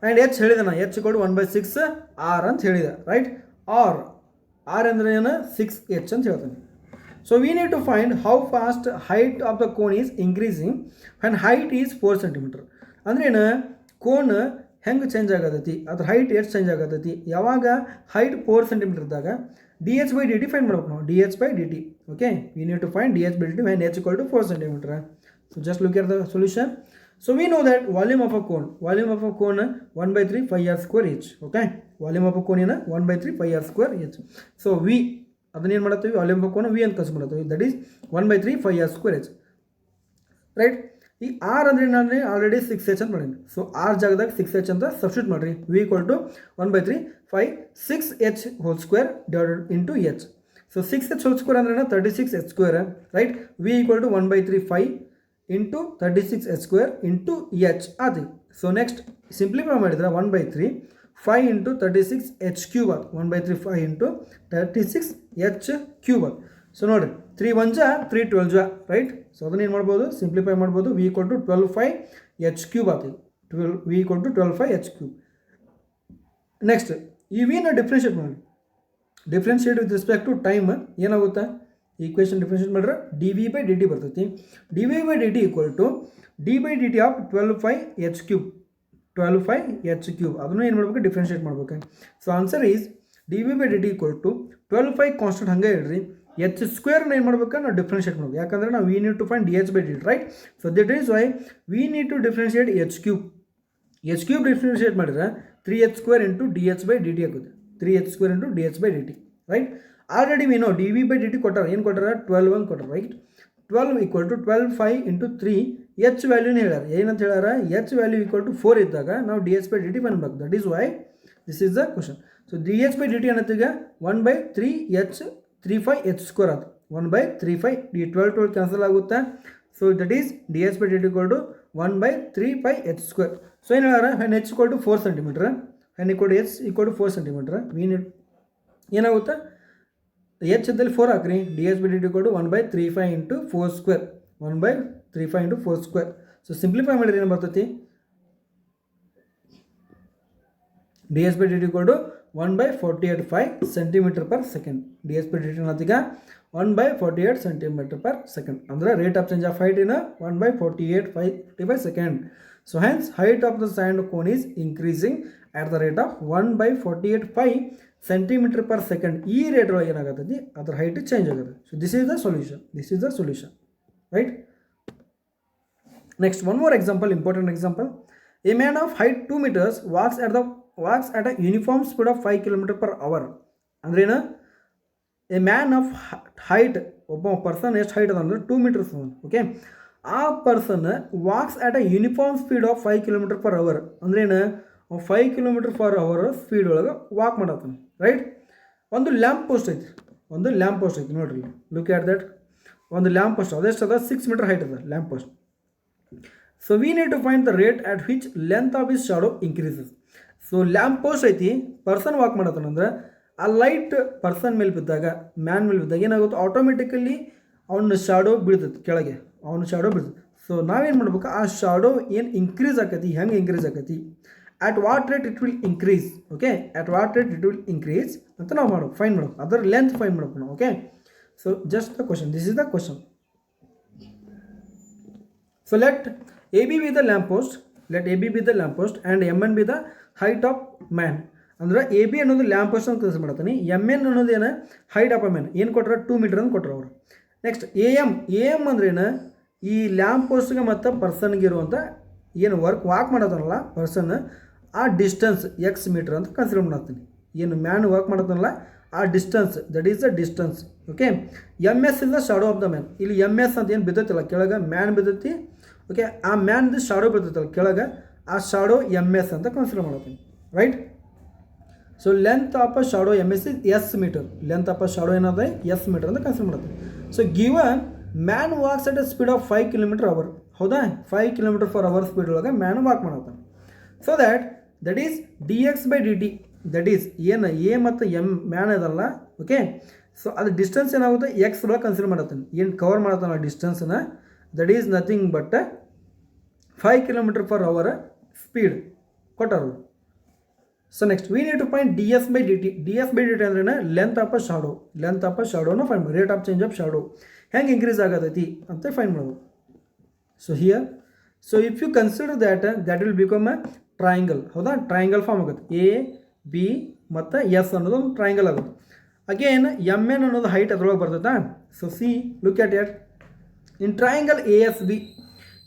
and h ಹೇಳಿದೆ ನಾನು ಎಚ್ ಈಕ್ವಲ್ ಟು 1/6 ಆರ್ ಅಂತ ಹೇಳಿದೆ ರೈಟ್ ಆರ್ ಅಂದರೆ ಏನು 6h ಅಂತ ಹೇಳ್ತಾನೆ so we need to find how fast height of the cone is increasing and height is 4 centimeter ಅಂದ್ರೇನು cone ಹೆಂಗೆ ಚೇಂಜ್ ಆಗತೈತಿ ಅದ್ರ ಹೈಟ್ ಎಷ್ಟು ಚೇಂಜ್ ಆಗತೈತಿ ಯಾವಾಗ ಹೈಟ್ 4 ಸೆಂಟಿಮೀಟರ್ ಇದ್ದಾಗ dH/dt ಫೈಂಡ್ ಮಾಡ್ಬೇಕು ನಾವು dH/dt okay we need to find dH/dt when h equal to 4 centimeter so just look at the solution so we know that volume of a cone 1/3 pi r square h okay volume of a cone ಏನು 1/3 pi r square h so v ಅದನ್ನ ಏನು ಮಾಡ್ತೀವಿ volume of cone v ಅಂತ consider ಮಾಡ್ತೀವಿ that is 1/3 pi r square h right ಈ R ಅಂದ್ರೆ ನಾನು already 6h ಅಂತ ಮಾಡೀನಿ ಸೊ ಆರ್ ಜಾಗದಾಗ 6h ಅಂತ ಸಬ್ಸ್ಟಿಟ್ಯೂಟ್ ಮಾಡಿರಿ v equal to 1/3 pi 6h whole square divided into h so 6h whole square ಅಂದ್ರೆ 36h square right v equal to 1/3 pi into 36h square into h Adi so next simplify ಮಾಡಿದ್ರೆ 1/3 pi into 36h cube 1/3 pi into 36h cube so ನೋಡ್ರಿ 3 1 ಜಾ 3 12 ಜಾ right. So ಅದನ್ನ ಏನು ಮಾಡ್ಬೋದು, simplify ಮಾಡ್ಬೋದು. V equal to 12 5 h cube ಆಗ್ತದೆ. V equal to 12 5 h cube. Next ಈ ವಿನ ಡಿಫ್ರೆನ್ಷಿಯೇಟ್ ಮಾಡಿ. Differentiate with respect to time ಏನಾಗುತ್ತೆ, ಈಕ್ವೇಷನ್ ಡಿಫ್ರೆನ್ಷಿಯೇಟ್ ಮಾಡಿದ್ರೆ d V by D t ಬರ್ತೈತಿ. D V by D T equal to d by D t of 12 5 h cube. 12 5 h cube ಅದನ್ನು ಏನು ಮಾಡ್ಬೇಕು, differentiate ಮಾಡ್ಬೇಕು. So answer is d V by D T equal to 12 5 constant ಹಂಗೆ ಇಡ್ರಿ, H ಸ್ಕ್ವೇರ್ನ ಏನು ಮಾಡ್ಬೇಕು, ನಾವು ಡಿಫ್ರೆನ್ಷಿಯೇಟ್ ಮಾಡ್ಬೇಕು. ಯಾಕಂದರೆ ನಾವು we need to find d h by D t right. So that is why we need to differentiate h cube. H cube differentiate ಮಾಡಿದ್ರೆ 3h square into d h by D t ಆಗುತ್ತೆ. 3h square into d h by D t right. Already we know d V by D t ಕೊಟ್ಟಾರ, ಏನು ಕೊಟ್ಟಾರ, 12 1 ಕೊಟ್ಟಾರ right. 12 equal to 12 5 into 3 h ವ್ಯಾಲ್ಯೂನೇ ಹೇಳ್ಯಾರ. ಏನಂತ ಹೇಳ್ಯಾರ, H value equal to 4 ಇದ್ದಾಗ ನಾವು d h by D t ಬಂದ್ಬೇಕು. That is why this is the question. So d h by D t ಅನ್ನತ್ತೀಗ 1/3 ಎಚ್ 3 5 ಎಚ್ ಸ್ಕ್ವೇರ್ ಅದು 1/3 5 ಡಿ 12 12 ಕ್ಯಾನ್ಸಲ್ ಆಗುತ್ತೆ. So that is d h by D T equal to 1/3 5 h square. So ಏನು ಹೇಳ್ಯಾರ, when h equal to 4 centimeter, when equal to h equal to 4 centimeter. V ಏನಾಗುತ್ತೆ, h ಇದ್ದಲ್ಲಿ 4 ಹಾಕ್ರಿ, d h by D T equal to 1/3 5 into 4 square, 1/3 5 into 4 square. So simplify ಮಾಡಿದ್ರೆ ಏನು ಬರ್ತೈತಿ, d h by D T equal to 1/48 5 centimeter per second. D h by D t ಅನ್ನೋದೀಗ 1/48 centimeter per second. ಅಂದರೆ rate of change of height in 1/48 55 second. So hence height of the sand cone is increasing at the rate of 1/48 5 centimeter per second. ಈ rate ಒಳಗೆ ಏನಾಗುತ್ತೆ, ಅದರ height change ಆಗುತ್ತೆ. So this is the solution, this is the solution right. Next one more example, important example. A man of height 2 meters walks at a uniform speed of 5 km/h. ಅಂದ್ರೇನು, a man of height, ಒಬ್ಬ person ಎಷ್ಟು ಹೈಟ್ ಅದ ಅಂದರೆ 2 meters. Okay, ಆ person walks at a uniform speed of 5 km/h. ಅಂದ್ರೇನು, 5 km/h speed ಒಳಗೆ walk ಮಾಡತ್ತಾನೆ ರೈಟ್. ಒಂದು ಲ್ಯಾಂಪ್ ಪೋಸ್ಟ್ ಐತಿ, ಒಂದು ಲ್ಯಾಂಪ್ ಪೋಸ್ಟ್ ಐತಿ ನೋಡ್ರಿ, ಲುಕ್ ಆಟ್ ದಟ್. ಒಂದು ಲ್ಯಾಂಪ್ ಪೋಸ್ಟ್ ಅದೆಷ್ಟು ಅದ, 6 meter ಹೈಟ್ ಅದ lamp post. So we need to find the rate at which length of his shadow increases. So lamp post ಐತಿ, ಪರ್ಸನ್ ವಾಕ್ ಮಾಡತ್ತಾನ ಅಂದ್ರೆ ಆ ಲೈಟ್ ಪರ್ಸನ್ ಮೇಲೆ ಬಿದ್ದಾಗ, ಮ್ಯಾನ್ ಮೇಲೆ ಬಿದ್ದಾಗ ಏನಾಗುತ್ತೆ, ಆಟೋಮೆಟಿಕಲಿ ಅವನ ಶಾಡೋ ಬೀಳ್ತೈತಿ ಕೆಳಗೆ, ಅವನ ಶಾಡೋ ಬೀಳ್ತೈತಿ. ಸೊ ನಾವೇನು ಮಾಡ್ಬೇಕು, ಆ ಶಾಡೋ ಏನು ಇನ್ಕ್ರೀಸ್ ಆಕೈತಿ, ಹೆಂಗೆ ಇನ್ಕ್ರೀಸ್ ಆಕೈತಿ, at what rate it will increase. Okay, at what rate it will increase ಅಂತ ನಾವು ಮಾಡೋ ಫೈಂಡ್ ಮಾಡೋ, ಅದರ ಲೆಂತ್ ಫೈಂಡ್ ಮಾಡಬೇಕು ನಾವು. Okay, so just the question, this is the question. So let A B be the lamp post, let A B be the lamp post and M N B the height of man. ಅಂದ್ರೆ A B ಅನ್ನೋದು lamp post ಅಂತ consider ಮಾಡ್ತಾನೆ, M N ಅನ್ನೋದು ಏನು, height of a man. ಏನು ಕೊಟ್ಟರೆ 2 meter ಅಂತ ಕೊಟ್ಟರು ಅವರು. ನೆಕ್ಸ್ಟ್ ಎ ಎಮ್ ಅಂದ್ರೆ ಏನು, ಈ ಲ್ಯಾಂಪ್ ಪೋಸ್ಟ್ಗೆ ಮತ್ತು ಪರ್ಸನ್ಗೆ ಇರುವಂಥ ಏನು ವಾಕ್ ಮಾಡೋದಲ್ಲ ಪರ್ಸನ್, ಆ ಡಿಸ್ಟೆನ್ಸ್ ಎಕ್ಸ್ ಮೀಟರ್ ಅಂತ ಕನ್ಸಿಡರ್ ಮಾಡ್ತೀನಿ. ಏನು ಮ್ಯಾನ್ ವಾಕ್ ಮಾಡೋದಲ್ಲ ಆ distance, that is the distance. Okay, M S is the shadow of the man. ಇಲ್ಲಿ ಎಮ್ ಎಸ್ ಅಂತ ಏನು ಬಿದ್ದೈತಿಲ್ಲ ಕೆಳಗೆ, ಮ್ಯಾನ್ ಬಿದ್ದೈತಿ. ಓಕೆ, ಆ ಮ್ಯಾನ್ದು ಶಾಡೋ ಬಿದ್ದೈತಲ್ಲ ಕೆಳಗೆ, ಆ ಶಾಡೋ ಎಮ್ ಎಸ್ ಅಂತ ಕನ್ಸಿಡರ್ ಮಾಡ್ತೀನಿ right. So length of a shadow M S is s meter. Length of a shadow ಏನಾದ ಎಸ್ ಮೀಟರ್ ಅಂತ ಕನ್ಸಿಡರ್ ಮಾಡ್ತೀನಿ. So given man walks at a speed of 5 km/h. ಹೌದಾ, 5 km/h speed ಒಳಗೆ man walk ಮಾಡತ್ತಾನೆ. So that is d X by D T, that is ಏನು A ಮತ್ತು M man ಅದಲ್ಲ. Okay, so ಅದು distance ಏನಾಗುತ್ತೆ, ಎಕ್ಸ್ ಒಳಗೆ ಕನ್ಸಿಡರ್ ಮಾಡತ್ತಾನೆ, ಏನು ಕವರ್ ಮಾಡತ್ತಾನ ಡಿಸ್ಟೆನ್ಸ್ನ, that is nothing but 5 km/h speed ಕೊಟ್ಟರು. So next we need to find d S by D T. D S by D t ಅಂದ್ರೆ length of a shadow, length of a ಶಾಡೋನ find ಮಾಡಿ, rate of change of shadow ಹೆಂಗೆ increase ಆಗತೈತಿ ಅಂತ find ಮಾಡ್ಬೋದು. So here, so if you consider that will become a triangle. ಹೌದಾ, triangle form ಆಗುತ್ತೆ, A B ಮತ್ತು ಎಸ್ ಅನ್ನೋದು ಒಂದು ಟ್ರಯಾಂಗಲ್ ಆಗುತ್ತೆ. ಅಗೇನ್ ಎಮ್ ಎನ್ ಅನ್ನೋದು ಹೈಟ್ ಅದ್ರೊಳಗೆ ಬರ್ತೈತಾ. So see look at at in triangle A S B.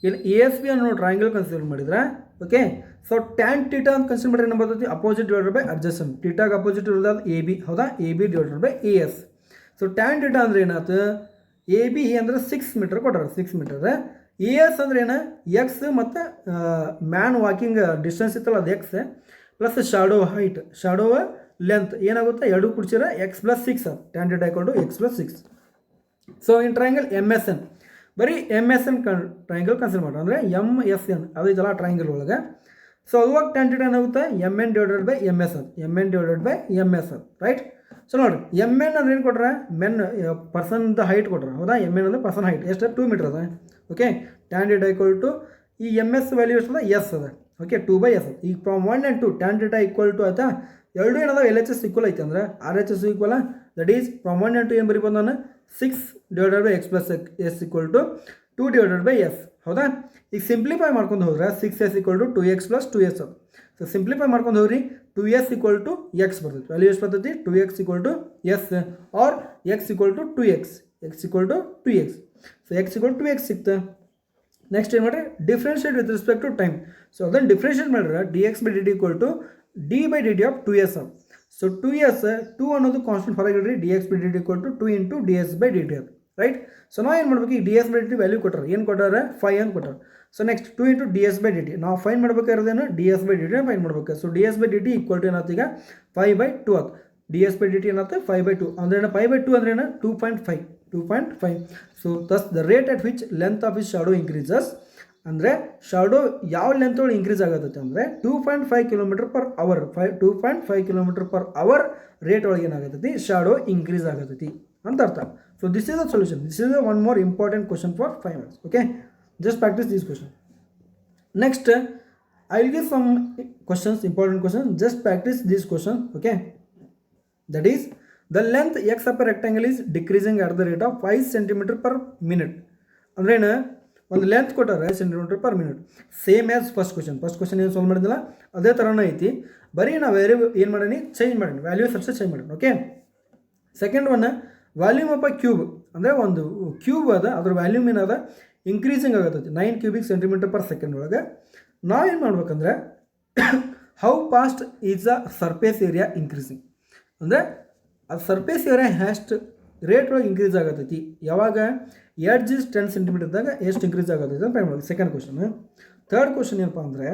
ಇಲ್ಲಿ ಎ ಎಸ್ ಬಿ ಅನ್ನೋ ಟ್ರಯಾಂಗಲ್ ಕನ್ಸಿಡರ್ ಮಾಡಿದ್ರೆ, ಓಕೆ, ಸೊ ಟ್ಯಾನ್ ಟೀಟಾ ಅಂತ ಕನ್ಸಿಡರ್ ಮಾಡಿದ್ರೆ ಏನು ಬರ್ತೈತಿ, ಅಪೋಸಿಟ್ ಡಿವೈಡೆಡ್ ಬೈ ಅಡ್ಜಸೆಂಟ್. ಟೀಟಾಗೆ ಅಪೋಸಿಟ್ ಇರೋದು ಎ ಬಿ. ಹೌದಾ, A B divided by A S. So tan theta ಅಂದ್ರೆ ಏನಾಯ್ತು, ಎ ಬಿ ಅಂದರೆ 6 meter ಕೊಟ್ಟಾರ, 6 meter. ಎ ಎಸ್ ಅಂದ್ರೆ ಏನು, ಎಕ್ಸ್ ಮತ್ತು ಮ್ಯಾನ್ ವಾಕಿಂಗ್ ಡಿಸ್ಟೆನ್ಸ್ ಇತ್ತಲ್ಲ ಅದು x, plus shadow height, shadow length ಏನಾಗುತ್ತೆ, ಎರಡು ಕುಡ್ಸಿರ x plus 6 tan theta equal to x plus 6. So in triangle M S N, ಬರೀ M S N triangle consider ಮಾಡ್ರಿ, ಅಂದರೆ ಎಮ್ ಎಸ್ ಎನ್ ಅದು ಇದೆಲ್ಲ ಟ್ರಯಾಂಗಲ್ ಒಳಗೆ. ಸೊ ಅವಾಗ ಟ್ಯಾನ್ ಟೀಟಾ ಏನಾಗುತ್ತೆ, M N divided by M S N, M N divided by M S N right. So ನೋಡಿರಿ M N ಅಂದ್ರೆ ಏನು ಕೊಟ್ರೆ ಮೆನ್ ಪರ್ಸನ್ದ ಹೈಟ್ ಕೊಟ್ರೆ ಹೌದಾ ಎಮ್ ಎನ್ ಅಂದರೆ ಪರ್ಸನ್ ಹೈಟ್ ಎಷ್ಟು 2 ಮೀಟರ್ ಅದ okay tan theta equal to ಈ ಎಮ್ ಎಸ್ ವ್ಯಾಲ್ಯೂ ಎಷ್ಟದ ಎಸ್ ಅದ ಓಕೆ 2/s ಅದ ಈಗ from 1 and 2 tan theta equal to ಆಯ್ತಾ ಎರಡು ಏನದ ಎಲ್ ಎಚ್ ಎಸ್ ಈಕ್ವಲ್ ಐತೆ ಅಂದ್ರೆ R H S equal that is from 1 and 2 ಏನು ಬರೀಬೋದು ನಾನು 6/x + s equal to 2/s ಹೌದಾ ಈಗ ಸಿಂಪ್ಲಿಫೈ ಮಾಡ್ಕೊಂಡು ಹೋದ್ರೆ 6s equal to 2x + 2s ಅದು ಸೊ ಸಿಂಪ್ಲಿಫೈ ಮಾಡ್ಕೊಂಡು ಹೋಗ್ರಿ 2s ಈಕ್ವಲ್ ಟು ಎಕ್ಸ್ ಬರ್ತೈತಿ ವ್ಯಾಲ್ಯೂ ಎಷ್ಟು ಬರ್ತೈತಿ 2x equal to S or X equal to 2x X equal to 2x so X equal to 2x ಸಿಕ್ತು next ಏನು ಮಾಡಿರಿ differentiate with respect to time so ಅದನ್ನು differentiate ಮಾಡಿದ್ರೆ dx/dt equal to d/dt of 2s ಅದು so 2s 2 ಅನ್ನೋದು constant ಹೊರಗಿಡ್ರಿ dx/dt equal to 2 × ds/dt ಅದು right so ನಾವು ಏನು ಮಾಡ್ಬೇಕು ಈಗ ds/dt ವ್ಯಾಲ್ಯೂ ಕೊಟ್ಟಾರೆ ಏನು ಕೊಟ್ಟಾರೆ 5 ಅಂತ ಕೊಟ್ಟಾರೆ ಸೊ ನೆಕ್ಸ್ಟ್ 2 × ds/dt ನಾವು ಫೈನ್ ಮಾಡ್ಬೇಕಾಗಿರೋದೇನು ds/dt ಫೈನ್ ಮಾಡ್ಬೇಕು ಸೊ ds/dt ಈಕ್ವಲ್ ಟು ಏನಾಯ್ತು ಈಗ 5/2 ಆಯ್ತು ds/dt ಏನಾಯ್ತು 5/2 ಅಂದ್ರೆ 5/2 ಅಂದ್ರೆ ಏನು 2.5 so Dus the rate at which length of is shadow increases ಅಂದರೆ ಶಾಡೋ ಯಾವ ಲೆಂತ್ ಒಳಗೆ ಇನ್ಕ್ರೀಸ್ ಆಗತ್ತೆ ಅಂದರೆ 2.5 km/h 2.5 km/h ರೇಟ್ ಒಳಗೆ ಏನಾಗತ್ತೈತಿ ಶಾಡೋ ಇನ್ಕ್ರೀಸ್ ಆಗತ್ತೈತಿ ಅಂತ ಅರ್ಥ so this is the solution this is the one more important question for 5 marks okay just practice this question next I will give some questions important questions just practice this question okay that is the length x of a rectangle is decreasing at the rate of 5 cm/minute ಅಂದ್ರೆ ಏನು ಒಂದು length ಕೊಟ್ಟಾರೆ cm/minute same as first question ಏನು solve ಮಾಡಿದಿಲ್ಲ ಅದೇ ಥರನೇ ಐತಿ ಬರೀ ನಾವು ಏನು ಮಾಡೀನಿ ಚೇಂಜ್ ಮಾಡೀನಿ ವ್ಯಾಲ್ಯೂಸ್ ಅಷ್ಟೇ ಚೇಂಜ್ ಮಾಡೀನಿ okay second one volume of a cube ಅಂದರೆ ಒಂದು ಕ್ಯೂಬ್ ಅದ ಅದ್ರ ವ್ಯಾಲ್ಯೂಮ್ ಏನದ ಇನ್ಕ್ರೀಸಿಂಗ್ ಆಗತ್ತೈತಿ 9 cubic centimeter/second ಒಳಗೆ ನಾವೇನು ಮಾಡ್ಬೇಕಂದ್ರೆ how fast is the surface area increasing ಅಂದರೆ ಅದು ಸರ್ಫೇಸ್ ಏರಿಯಾ ಎಷ್ಟು ರೇಟ್ ಒಳಗೆ ಇನ್ಕ್ರೀಸ್ ಆಗತ್ತೈತಿ ಯಾವಾಗ ಎಡ್ಜ್ ಇಸ್ 10 cm ಇದ್ದಾಗ ಎಷ್ಟು ಇನ್ಕ್ರೀಸ್ ಆಗತ್ತೈತಿ ಅಂತ ಫೈಂಡ್ ಮಾಡಬೇಕು ಸೆಕೆಂಡ್ ಕ್ವಶನ್ ಥರ್ಡ್ ಕ್ವಶನ್ ಏನಪ್ಪ ಅಂದರೆ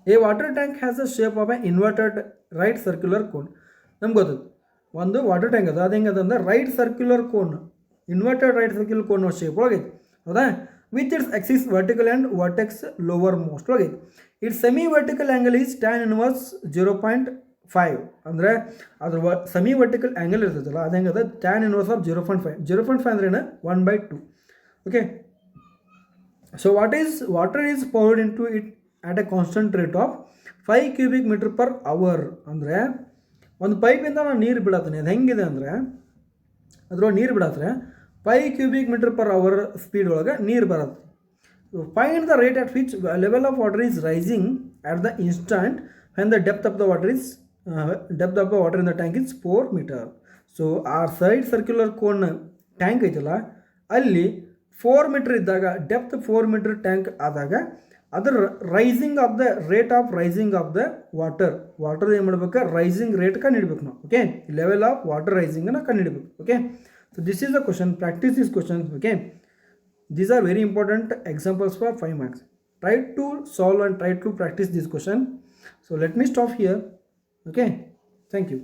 a water tank has a shape of a inverted right circular cone ನಮ್ಗೆ ಗೊತ್ತೈತಿ ಒಂದು ವಾಟರ್ ಟ್ಯಾಂಕ್ ಅದ ಅದು ಹೆಂಗದ ಅಂದ್ರೆ right circular cone inverted right circular cone shape ಒಳಗೈತಿ ಹೌದಾ with its axis vertical and vertex lowermost ಒಳಗೈತಿ its semi vertical angle is tan inverse 0.5 ಅಂದರೆ ಅದ್ರ ಸೆಮಿ ವರ್ಟಿಕಲ್ ಆ್ಯಂಗಲ್ ಇರ್ತೈತಲ್ಲ ಅದು ಹೆಂಗದ tan inverse ಆಫ್ 0.5 ಅಂದ್ರೆ ಏನು 1/2 okay so water is poured into it at a constant rate of 5 cubic meter/hour ಅಂದರೆ ಒಂದು ಪೈಪಿಂದ ನಾನು ನೀರು ಬಿಡತ್ತೀನಿ ಅದು ಹೆಂಗಿದೆ ಅಂದರೆ ಅದ್ರೊಳಗೆ ನೀರು ಬಿಡತ್ರೆ 5 cubic meter/hour ಸ್ಪೀಡ್ ಒಳಗೆ ನೀರು ಬರುತ್ತೆ find the rate at which level of water is rising at the instant when the depth of the water in the tank is 4 meter so ಆ ಸೈಡ್ ಸರ್ಕ್ಯುಲರ್ ಕೋನ್ ಟ್ಯಾಂಕ್ ಐತಲ್ಲ ಅಲ್ಲಿ 4 meter ಇದ್ದಾಗ depth 4 meter tank ಆದಾಗ ಅದರ rising of the rate of rising of the water ಏನು ಮಾಡ್ಬೇಕು rising rate ಕಂಡುಹಿಡಬೇಕು ನಾವು ಓಕೆ ಲೆವೆಲ್ ಆಫ್ ವಾಟರ್ ರೈಸಿಂಗನ್ನು ಕಂಡುಹಿಡಬೇಕು okay so this is the question practice this questions okay these are very important examples for 5 marks try to solve and try to practice this question so let me stop here okay thank you